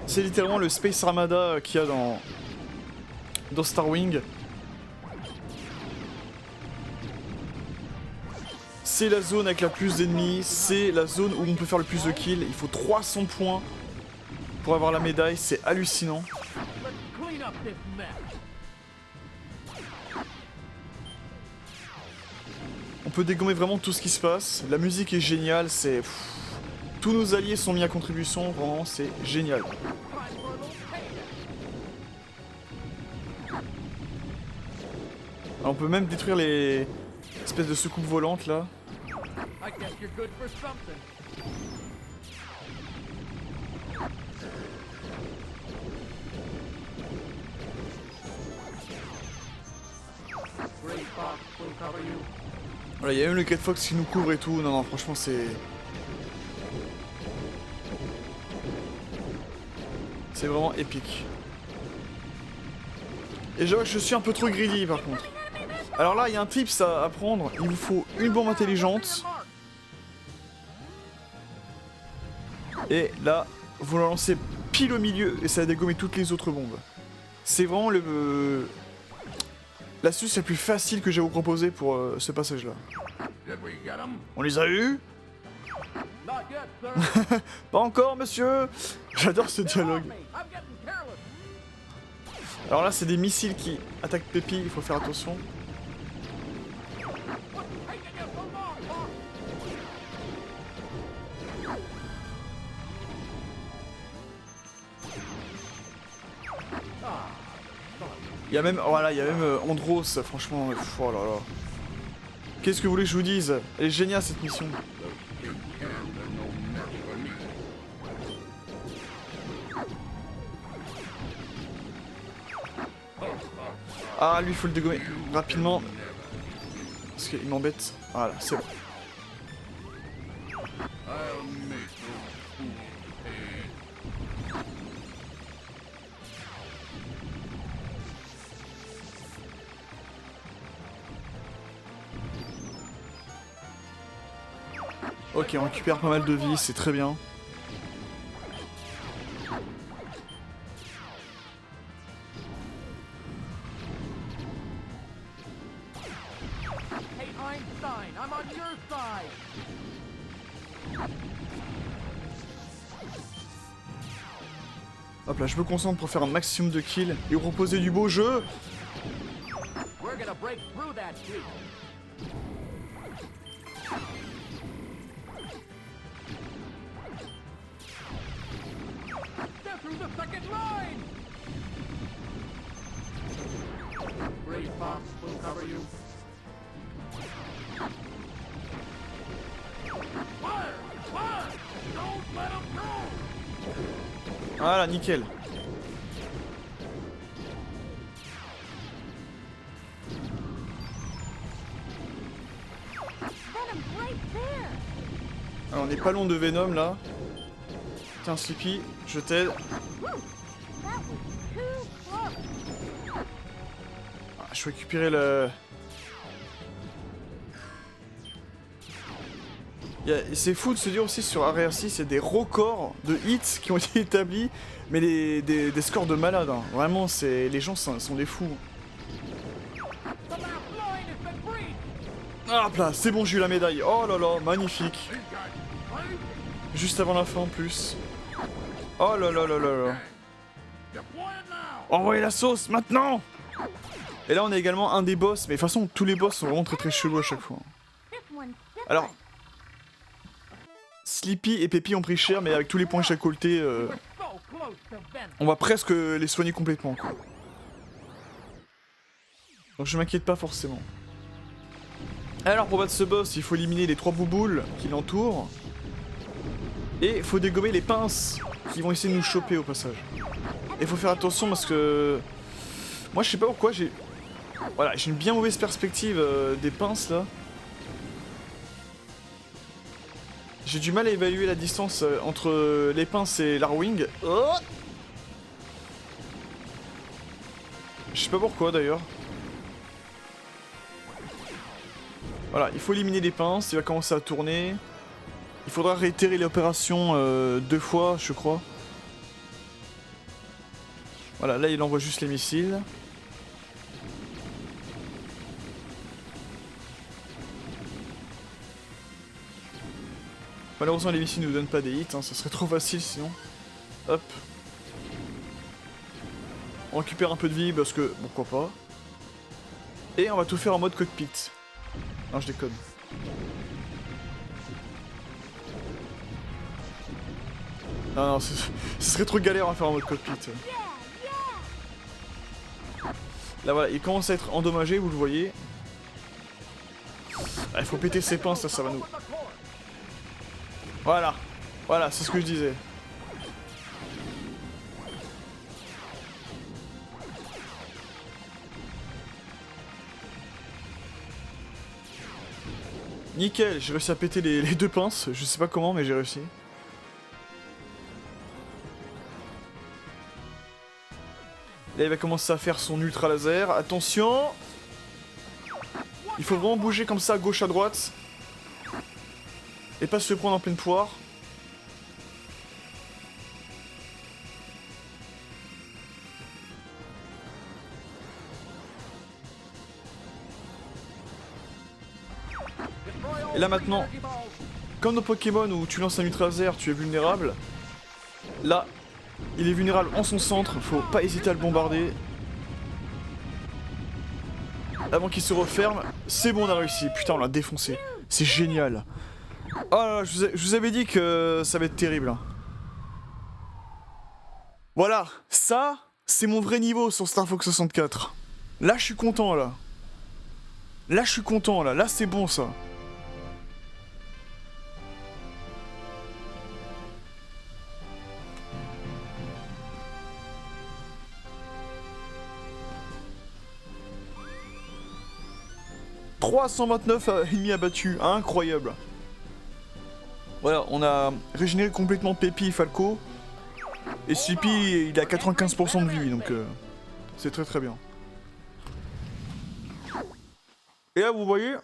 C'est littéralement le Space Armada qu'il y a dans Star Wing. C'est la zone avec la plus d'ennemis, c'est la zone où on peut faire le plus de kills. Il faut 300 points pour avoir la médaille, c'est hallucinant. Let's clean up this mess. On peut dégommer vraiment tout ce qui se passe. La musique est géniale, c'est... Tous nos alliés sont mis à contribution, vraiment c'est génial. Time for a little payback. Alors, on peut même détruire les espèces de soucoupes volantes là. I guess you're good for something. Great Fox will cover you. Voilà, il y a même le Great Fox qui nous couvre et tout. Non, non, franchement c'est... C'est vraiment épique. Et je vois que je suis un peu trop greedy par contre. Alors là, il y a un tips à prendre. Il vous faut une bombe intelligente. Et là, vous la lancez pile au milieu et ça va dégommer toutes les autres bombes. C'est vraiment l'astuce la plus facile que j'ai à vous proposer pour ce passage-là. Did we get him? On les a eus? Not yet, sir. Pas encore, monsieur. J'adore ce dialogue. I'm getting careless. Alors là, c'est des missiles qui attaquent Pépi, il faut faire attention. What's taking you so long, Fox? Il y a même, voilà, il y a même Andros, franchement, oh là là. Qu'est-ce que vous voulez que je vous dise? Elle est géniale cette mission. Ah, lui, il faut le dégommer rapidement. Parce qu'il m'embête. Voilà, c'est bon. I'll make those fools pay. Ok, on récupère pas mal de vie, c'est très bien. Hey, Einstein, I'm on your side. Hop là, je me concentre pour faire un maximum de kills et vous proposer du beau jeu. We're gonna break through that sheet. They're through the second line. Gray Fox will cover you. Fire! Fire! Don't let him go! Voilà, nickel. Venom's right there. Alors, on est pas loin de Venom là. Tiens, Sleepy, je t'aide. Whew. That was too close. Ah, je vais récupérer le... C'est fou de se dire aussi sur Area 6, il y a des records de hits qui ont été établis, mais des scores de malades. Hein. Vraiment, les gens sont des fous. The last line has been breached. Hop là, c'est bon, j'ai eu la médaille. Oh là là, magnifique. These guys fight. Juste avant la fin en plus. Oh là là là là là. Deploy it now. Envoyez la sauce, maintenant. Et là, on a également un des boss, mais de toute façon, tous les boss sont vraiment très très chelous à chaque fois. This one's different. Alors, Sleepy et Peppy ont pris cher, mais avec tous les points chacoltés, So close to Venom. on va presque les soigner complètement, quoi. Donc je m'inquiète pas forcément. Alors pour battre ce boss, il faut éliminer les 3 bouboules qui l'entourent. Et il faut dégommer les pinces qui vont essayer de nous choper au passage. Et il faut faire attention parce que... Moi je sais pas pourquoi j'ai... Voilà, j'ai une bien mauvaise perspective des pinces là. J'ai du mal à évaluer la distance entre les pinces et l'Arwing. Oh, je sais pas pourquoi d'ailleurs. Voilà, il faut éliminer les pinces, il va commencer à tourner. Il faudra réitérer l'opération 2 fois, je crois. Voilà, là il envoie juste les missiles. Malheureusement les missiles ne nous donnent pas des hits, hein, ça serait trop facile sinon. Hop. On récupère un peu de vie parce que pourquoi pas. Et on va tout faire en mode cockpit. Non, je déconne. Non, non, ce serait trop galère à faire en mode cockpit. Là voilà, il commence à être endommagé, vous le voyez. Ah, il faut péter ses pinces, ça va nous... Voilà, voilà, c'est ce que je disais. Nickel, j'ai réussi à péter les 2 pinces, je sais pas comment mais j'ai réussi. Là il va commencer à faire son ultra laser, attention. Il faut vraiment bouger comme ça, gauche à droite. Et pas se prendre en pleine poire. Et là maintenant, comme dans Pokémon où tu lances un ultra laser, tu es vulnérable. Là, il est vulnérable en son centre, faut pas hésiter à le bombarder. Avant qu'il se referme, c'est bon, on a réussi. Putain, on l'a défoncé. C'est génial. Oh là là, je vous avais dit que ça va être terrible. Hein. Voilà, ça, c'est mon vrai niveau sur Star Fox 64. Là, je suis content, là. Là, je suis content, là. Là, c'est bon, ça. 329 ennemis abattus, incroyable. Voilà, on a régénéré complètement Peppy et Falco. Et Sleepy, il a 95% de vie, donc c'est très très bien. Et là, vous voyez,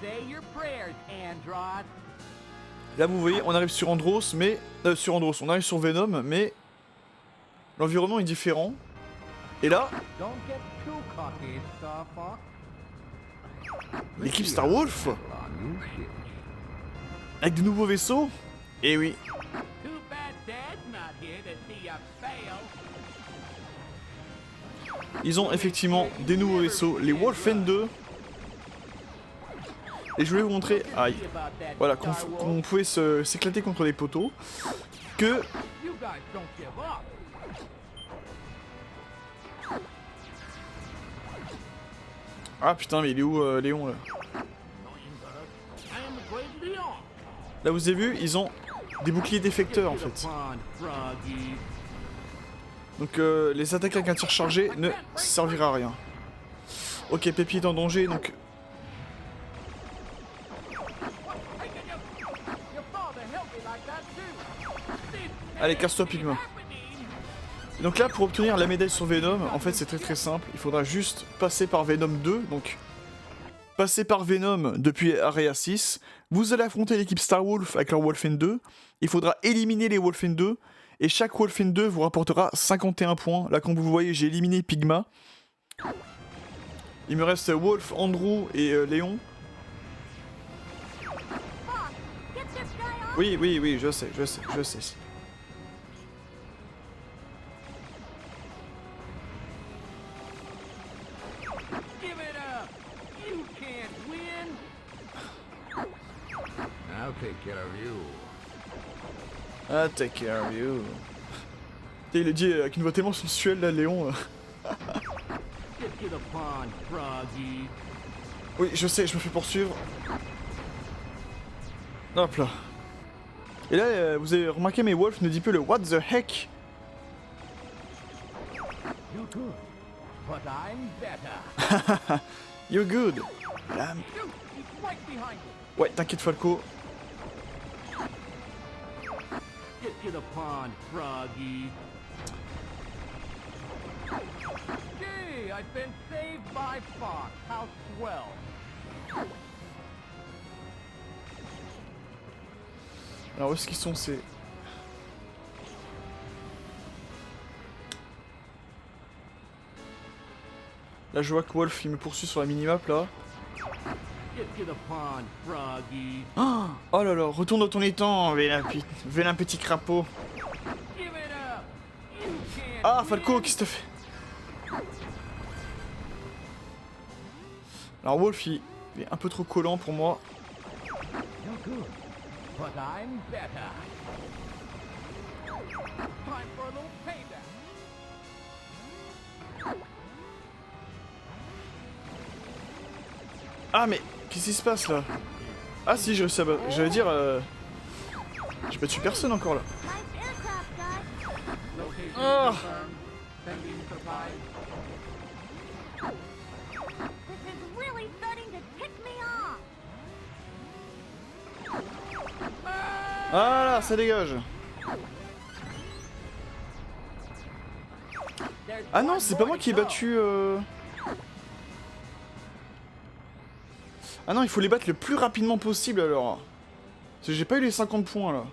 Say your prayers, Andross. là vous voyez, on arrive sur Andros, mais on arrive sur Venom, mais l'environnement est différent. Et là, Don't get too cocky, Starfox. l'équipe Star Wolf, avec de nouveaux vaisseaux. Et oui, Too bad Dad's not here to see you fail. ils ont effectivement des nouveaux vaisseaux, les Wolfen 2. Et je voulais vous montrer, aïe, voilà, qu'on pouvait s'éclater contre les poteaux. Que, You guys don't give up. ah putain, mais il est où Léon là? I am the great Leon. Là vous avez vu, ils ont des boucliers défecteurs en To the fait. pond, Froggy. Donc les attaques avec un tir chargé ne servira à rien. Ok, Peppy est en danger, donc Your father helped me like that too. allez, casse-toi Pigma. Et donc là, pour obtenir la médaille sur Venom, en fait c'est très très simple. Il faudra juste passer par Venom 2, donc passer par Venom depuis Area 6. Vous allez affronter l'équipe Star Wolf avec leur Wolfen 2. Il faudra éliminer les Wolfen 2. Et chaque Wolfen 2 vous rapportera 51 points. Là, comme vous voyez, j'ai éliminé Pigma. Il me reste Wolf, Andrew et Léon. Fox, get this guy off. Oui, je sais. Give it up. You can't win. I'll take care of you. Ah, take care of you. Il est dit avec une voix tellement sensuelle là, Léon. Get to the pond, Froggy. Oui, je sais, je me fais poursuivre. Hop là. Et là, vous avez remarqué, mes Wolf ne dit plus le what the heck. You good, but I'm better. You good. Là, Shoot! He's right behind you. ouais, t'inquiète Falco. Get to the pond, Froggy. Gee, I've been saved by Fox. How swell. Alors où est-ce qu'ils sont ces... Là je vois que Wolf il me poursuit sur la minimap là. Get to the pond, Froggy. Oh là là, retourne dans ton étang, vélin petit crapaud. Give it up. You can't Ah win. Falco, qu'est-ce que t'as fait? Alors Wolf il est un peu trop collant pour moi. You're good, but I'm better. Time for a little payback. Ah mais qu'est-ce qui se passe là? Ah si, j'ai réussi à battre. J'allais dire... J'ai battu personne encore là. Nice aircraft, guys. Location Ah. confirmed. Sending supplies. This is really starting to tick me off. Voilà, ça dégage. There's Ah non, one c'est pas more moi to qui ai go. battu... Ah non, il faut les battre le plus rapidement possible alors. Parce que j'ai pas eu les 50 points là.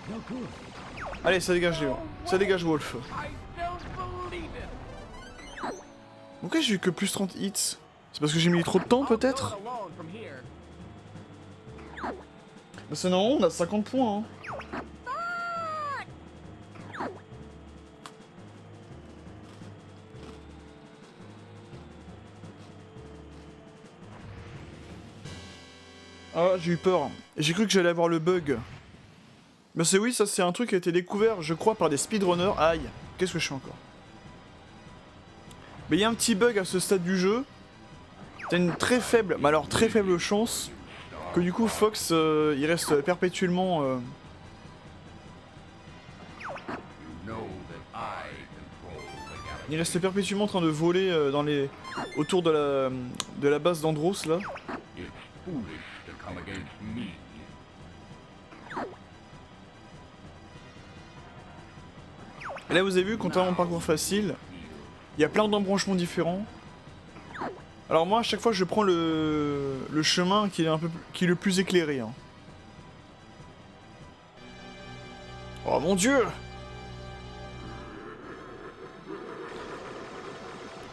You're good. Allez, ça dégage Léon. Ça dégage Wolf. I don't believe it. Pourquoi j'ai eu que plus 30 hits? C'est parce que j'ai mis trop de temps I'll peut-être? go alone from here. Bah c'est non, on a 50 points hein. Ah, j'ai eu peur. J'ai cru que j'allais avoir le bug. Mais c'est oui, ça c'est un truc qui a été découvert, je crois, par des speedrunners. Aïe, qu'est-ce que je fais encore? Mais il y a un petit bug à ce stade du jeu. T'as une très faible, mais alors très faible chance que du coup Fox il reste perpétuellement You know that I Il reste perpétuellement en train de voler autour de la base d'Andros là. It's foolish to come against me. Et là vous avez vu, contrairement au parcours facile, il y a plein d'embranchements différents. Alors moi à chaque fois je prends le chemin qui est le plus éclairé. Hein. Oh mon dieu!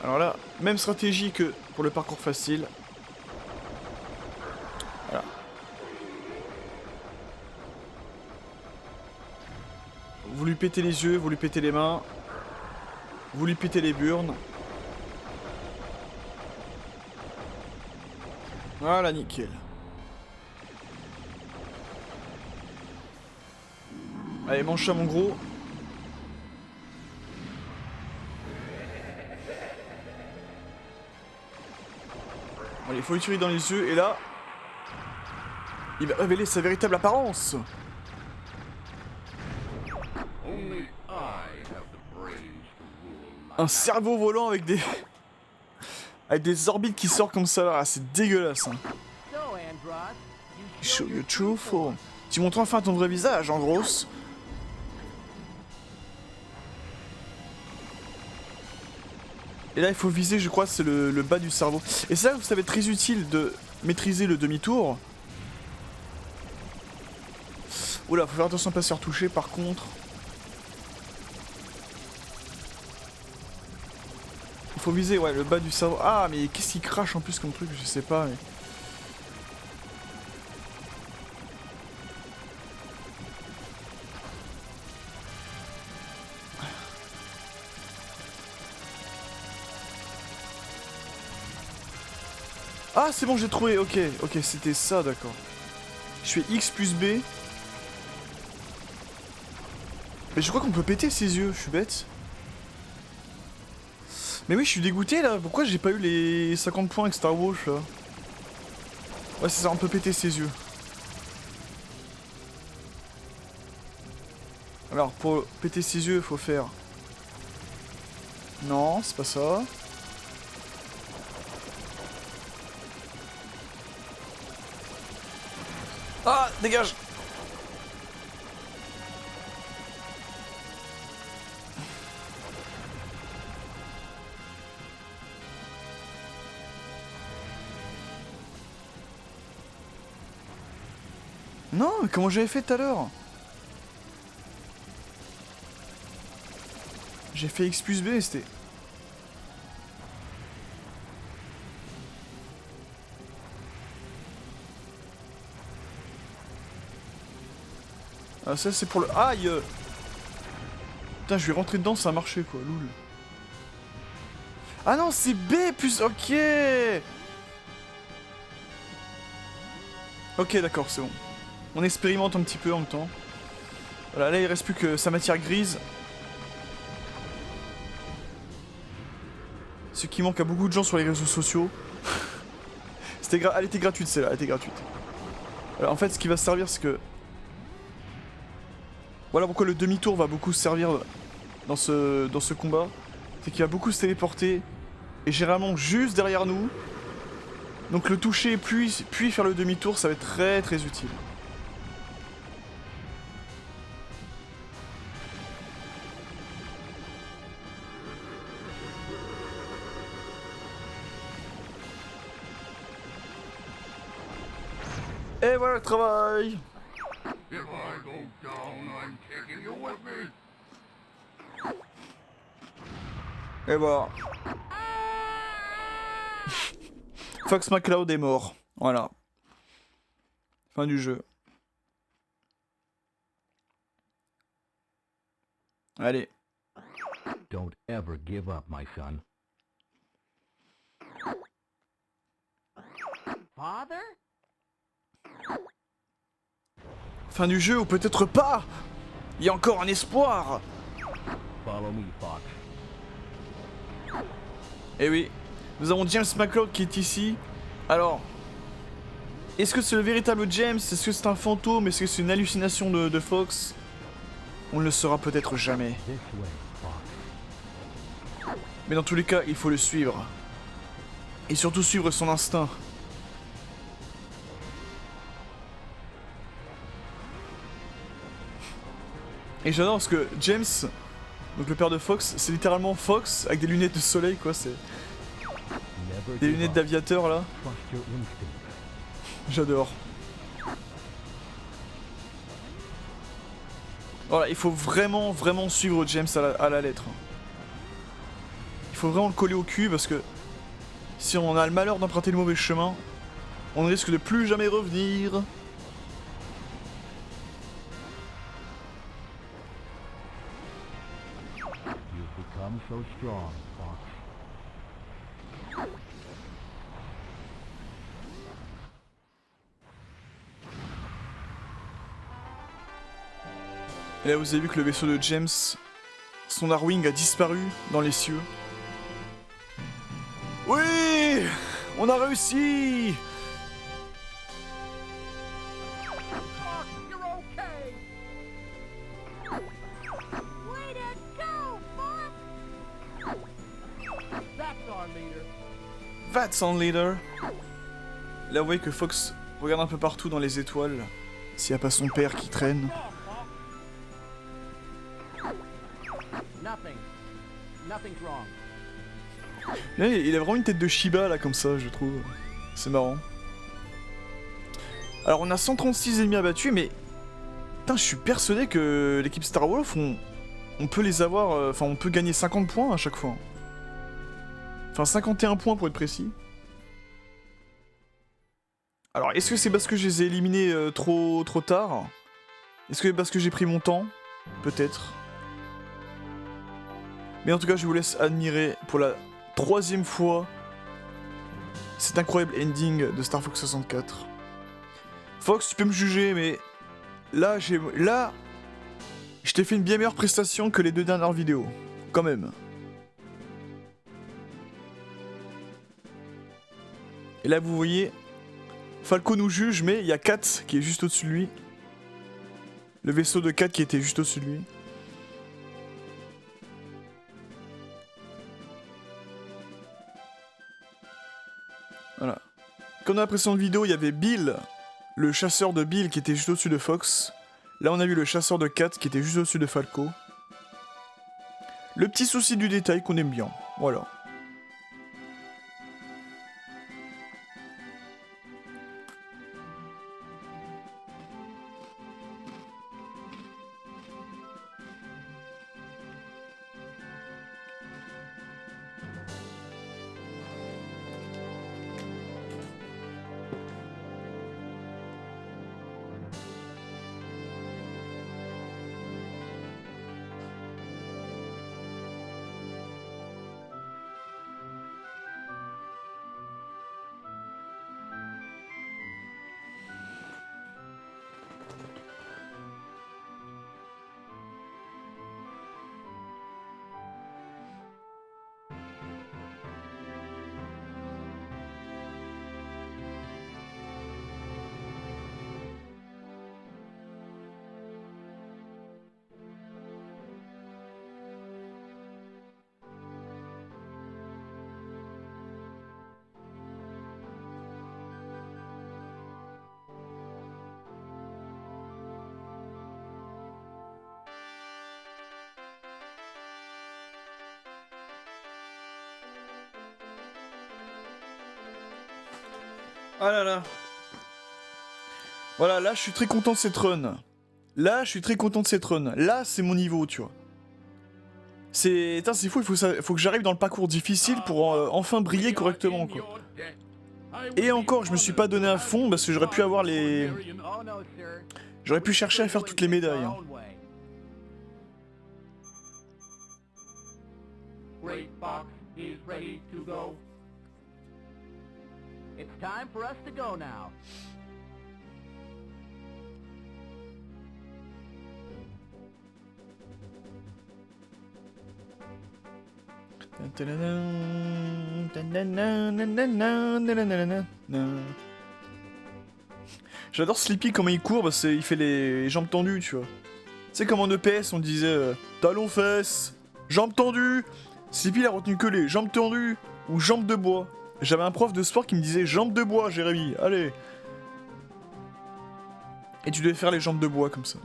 Alors là, même stratégie que pour le parcours facile. Voilà. Vous lui pétez les yeux, vous lui pétez les mains. Vous lui pétez les burnes. Voilà, nickel. Allez, mange ça mon gros. Allez, il faut lui tirer dans les yeux et là... il va révéler sa véritable apparence. Only I have the brains to rule. Un cerveau volant avec des... avec des orbites qui sortent comme ça là, ah, c'est dégueulasse. Hein. So, Andross, you Show your true form. Tu montres enfin ton vrai visage, en grosse. Et là, il faut viser, je crois, c'est le bas du cerveau. Et c'est là où ça va être très utile de maîtriser le demi-tour. Oula, faut faire attention à ne pas se faire toucher, par contre. Il faut viser, ouais, le bas du cerveau. Ah, mais qu'est-ce qui crache en plus comme truc, je sais pas, mais... Ah, c'est bon, j'ai trouvé, ok, c'était ça, d'accord. Je fais X plus B. Mais je crois qu'on peut péter ses yeux, je suis bête. Mais oui, je suis dégoûté là, pourquoi j'ai pas eu les 50 points avec Star Wars là? Ouais, c'est ça, on peut péter ses yeux. Alors, pour péter ses yeux, il faut faire... Non, c'est pas ça. Ah, dégage! Non, mais comment j'avais fait tout à l'heure? J'ai fait X plus B, c'était... Ah, ça c'est pour le... Aïe! Putain, je vais rentrer dedans, ça a marché quoi, loul. Ah non, c'est B plus... Ok! Ok, d'accord, c'est bon. On expérimente un petit peu en même temps. Voilà, là il reste plus que sa matière grise. Ce qui manque à beaucoup de gens sur les réseaux sociaux. Elle était gratuite celle-là, elle était gratuite. Alors, en fait, ce qui va servir, c'est que... Voilà pourquoi le demi-tour va beaucoup servir dans ce combat. C'est qu'il va beaucoup se téléporter. Et généralement juste derrière nous. Donc le toucher puis faire le demi-tour, ça va être très très utile. Et voilà le travail. If I go down, I'm taking you with me. Et voilà. Fox McCloud est mort. Voilà. Fin du jeu. Allez. Don't ever give up, my son. Father? Fin du jeu ou peut-être pas. Il y a encore un espoir. Follow me, Fox. Eh oui. Nous avons James McCloud qui est ici. Alors, est-ce que c'est le véritable James? Est-ce que c'est un fantôme? Est-ce que c'est une hallucination de Fox? On ne le saura peut-être jamais. This way, Fox. Mais dans tous les cas, il faut le suivre. Et surtout suivre son instinct. Et j'adore parce que James, donc le père de Fox, c'est littéralement Fox avec des lunettes de soleil quoi, c'est Never des give lunettes up. d'aviateur là. Trust your instinct. J'adore. Voilà, il faut vraiment suivre James à la lettre. Il faut vraiment le coller au cul parce que si on a le malheur d'emprunter le mauvais chemin, on risque de plus jamais revenir. You've become so strong, Fox. Et là vous avez vu que le vaisseau de James, son Arwing a disparu dans les cieux. Oui, on a réussi. Fox, you're okay. Way to go, Fox! That's our leader. That's on leader. Là vous voyez que Fox regarde un peu partout dans les étoiles. S'il n'y a pas son père qui traîne. Nothing. Nothing's wrong. Là, il a vraiment une tête de Shiba là comme ça je trouve. C'est marrant. Alors on a 136 ennemis abattus mais... Putain je suis persuadé que l'équipe Star Wolf on peut les avoir... Enfin on peut gagner 50 points à chaque fois. Enfin 51 points pour être précis. Alors est-ce que c'est parce que je les ai éliminés trop tard? Est-ce que c'est parce que j'ai pris mon temps? Peut-être. Mais en tout cas je vous laisse admirer pour la 3e fois cet incroyable ending de Star Fox 64. Fox, tu peux me juger, mais là, je t'ai fait une bien meilleure prestation que les 2 dernières vidéos, quand même. Et là, vous voyez, Falco nous juge, mais il y a Kat qui est juste au-dessus de lui. Le vaisseau de Kat qui était juste au-dessus de lui. Voilà. Comme dans la précédente vidéo, il y avait Bill, le chasseur de Bill qui était juste au-dessus de Fox. Là, on a vu le chasseur de Kat qui était juste au-dessus de Falco. Le petit souci du détail qu'on aime bien. Voilà. Ah là là. Voilà, là je suis très content de cette run. Là je suis très content de cette run. Là c'est mon niveau, tu vois. C'est... Putain, c'est fou, faut que j'arrive dans le parcours difficile pour enfin briller correctement, quoi. Et encore, je me suis pas donné à fond parce que j'aurais pu avoir les... Oh no, sir. J'aurais pu chercher à faire toutes les médailles. Hein. Great Fox is ready to go. It's time for us to go now. J'adore Sleepy comment il court parce qu'il fait les jambes tendues, tu vois. Tu sais comme en EPS on disait talons fesses, jambes tendues. Sleepy il a retenu que les jambes tendues ou jambes de bois. J'avais un prof de sport qui me disait jambes de bois, Jérémy, allez. Et tu devais faire les jambes de bois comme ça.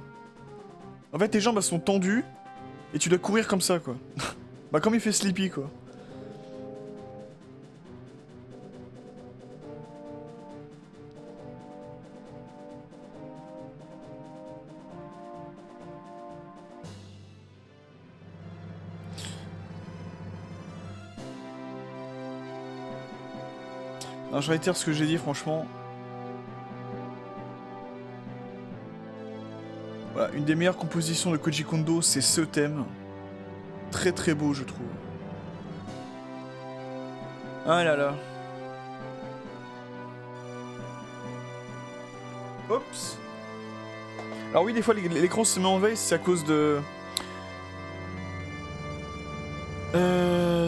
En fait, tes jambes elles sont tendues et tu dois courir comme ça quoi. Bah comme il fait Sleepy quoi. Non, je réitère ce que j'ai dit, franchement. Voilà, une des meilleures compositions de Koji Kondo, c'est ce thème. Très très beau, je trouve. Ah là là. Oups. Alors oui, des fois, l'écran se met en veille, c'est à cause de...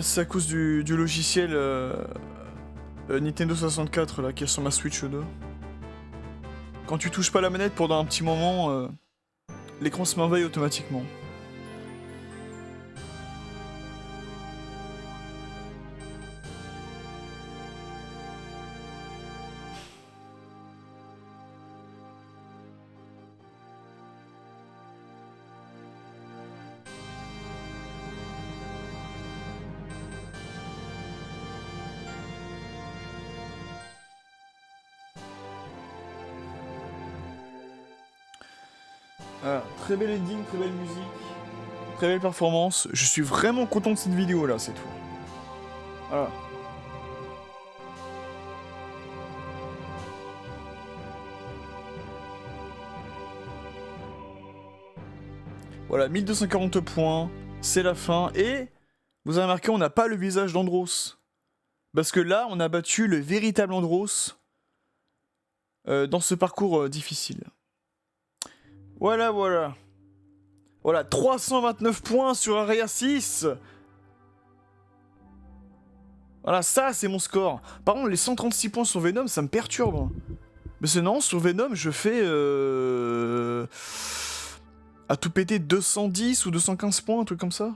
c'est à cause du logiciel... Nintendo 64 là qui est sur ma Switch 2. Quand tu touches pas la manette pendant un petit moment, l'écran se m'enveille automatiquement. Voilà, très bel ending, très belle musique, très belle performance. Je suis vraiment content de cette vidéo là, c'est tout. Voilà. Voilà, 1240 points, c'est la fin. Et vous avez remarqué, on n'a pas le visage d'Andros. Parce que là, on a battu le véritable Andros dans ce parcours difficile. Voilà, voilà. Voilà, 329 points sur Area 6. Voilà, ça, c'est mon score. Par contre, les 136 points sur Venom, ça me perturbe. Mais sinon, sur Venom, je fais... à tout péter 210 ou 215 points, un truc comme ça.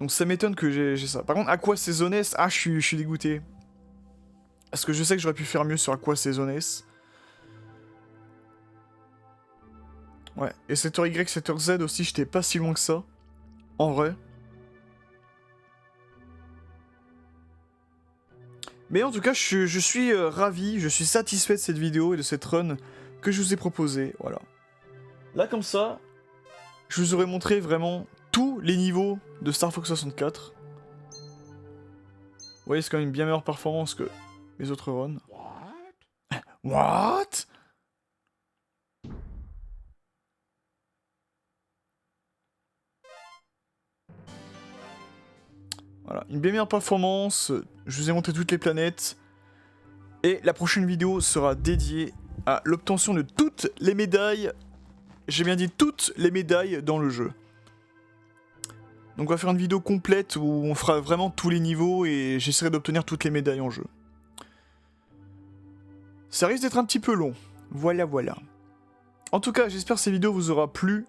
Donc ça m'étonne que j'ai ça. Par contre, Aqua Seasonnes, ah, je suis dégoûté. Parce que je sais que j'aurais pu faire mieux sur Aqua Seasonnes. Ouais, et secteur Y, secteur Z aussi, j'étais pas si loin que ça. En vrai. Mais en tout cas, je suis ravi, je suis satisfait de cette vidéo et de cette run que je vous ai proposée. Voilà. Là, comme ça, je vous aurais montré vraiment tous les niveaux de Star Fox 64. Vous voyez, c'est quand même une bien meilleure performance que les autres runs. What? Voilà, une bien meilleure performance, je vous ai montré toutes les planètes, et la prochaine vidéo sera dédiée à l'obtention de toutes les médailles, j'ai bien dit toutes les médailles dans le jeu. Donc on va faire une vidéo complète où on fera vraiment tous les niveaux et j'essaierai d'obtenir toutes les médailles en jeu. Ça risque d'être un petit peu long, voilà voilà. En tout cas, j'espère que cette vidéo vous aura plu.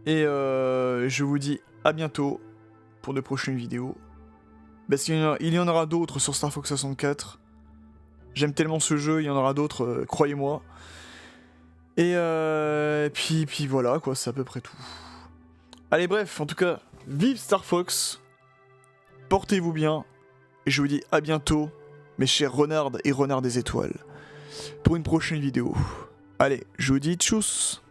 Et je vous dis à bientôt pour de prochaines vidéos. Parce qu'il y en aura d'autres sur Star Fox 64. J'aime tellement ce jeu, il y en aura d'autres, croyez-moi. Et puis voilà quoi, c'est à peu près tout. Allez bref, en tout cas, vive Star Fox. Portez-vous bien. Et je vous dis à bientôt, mes chers renards et renards des étoiles. Pour une prochaine vidéo. Allez, je vous dis tchuss.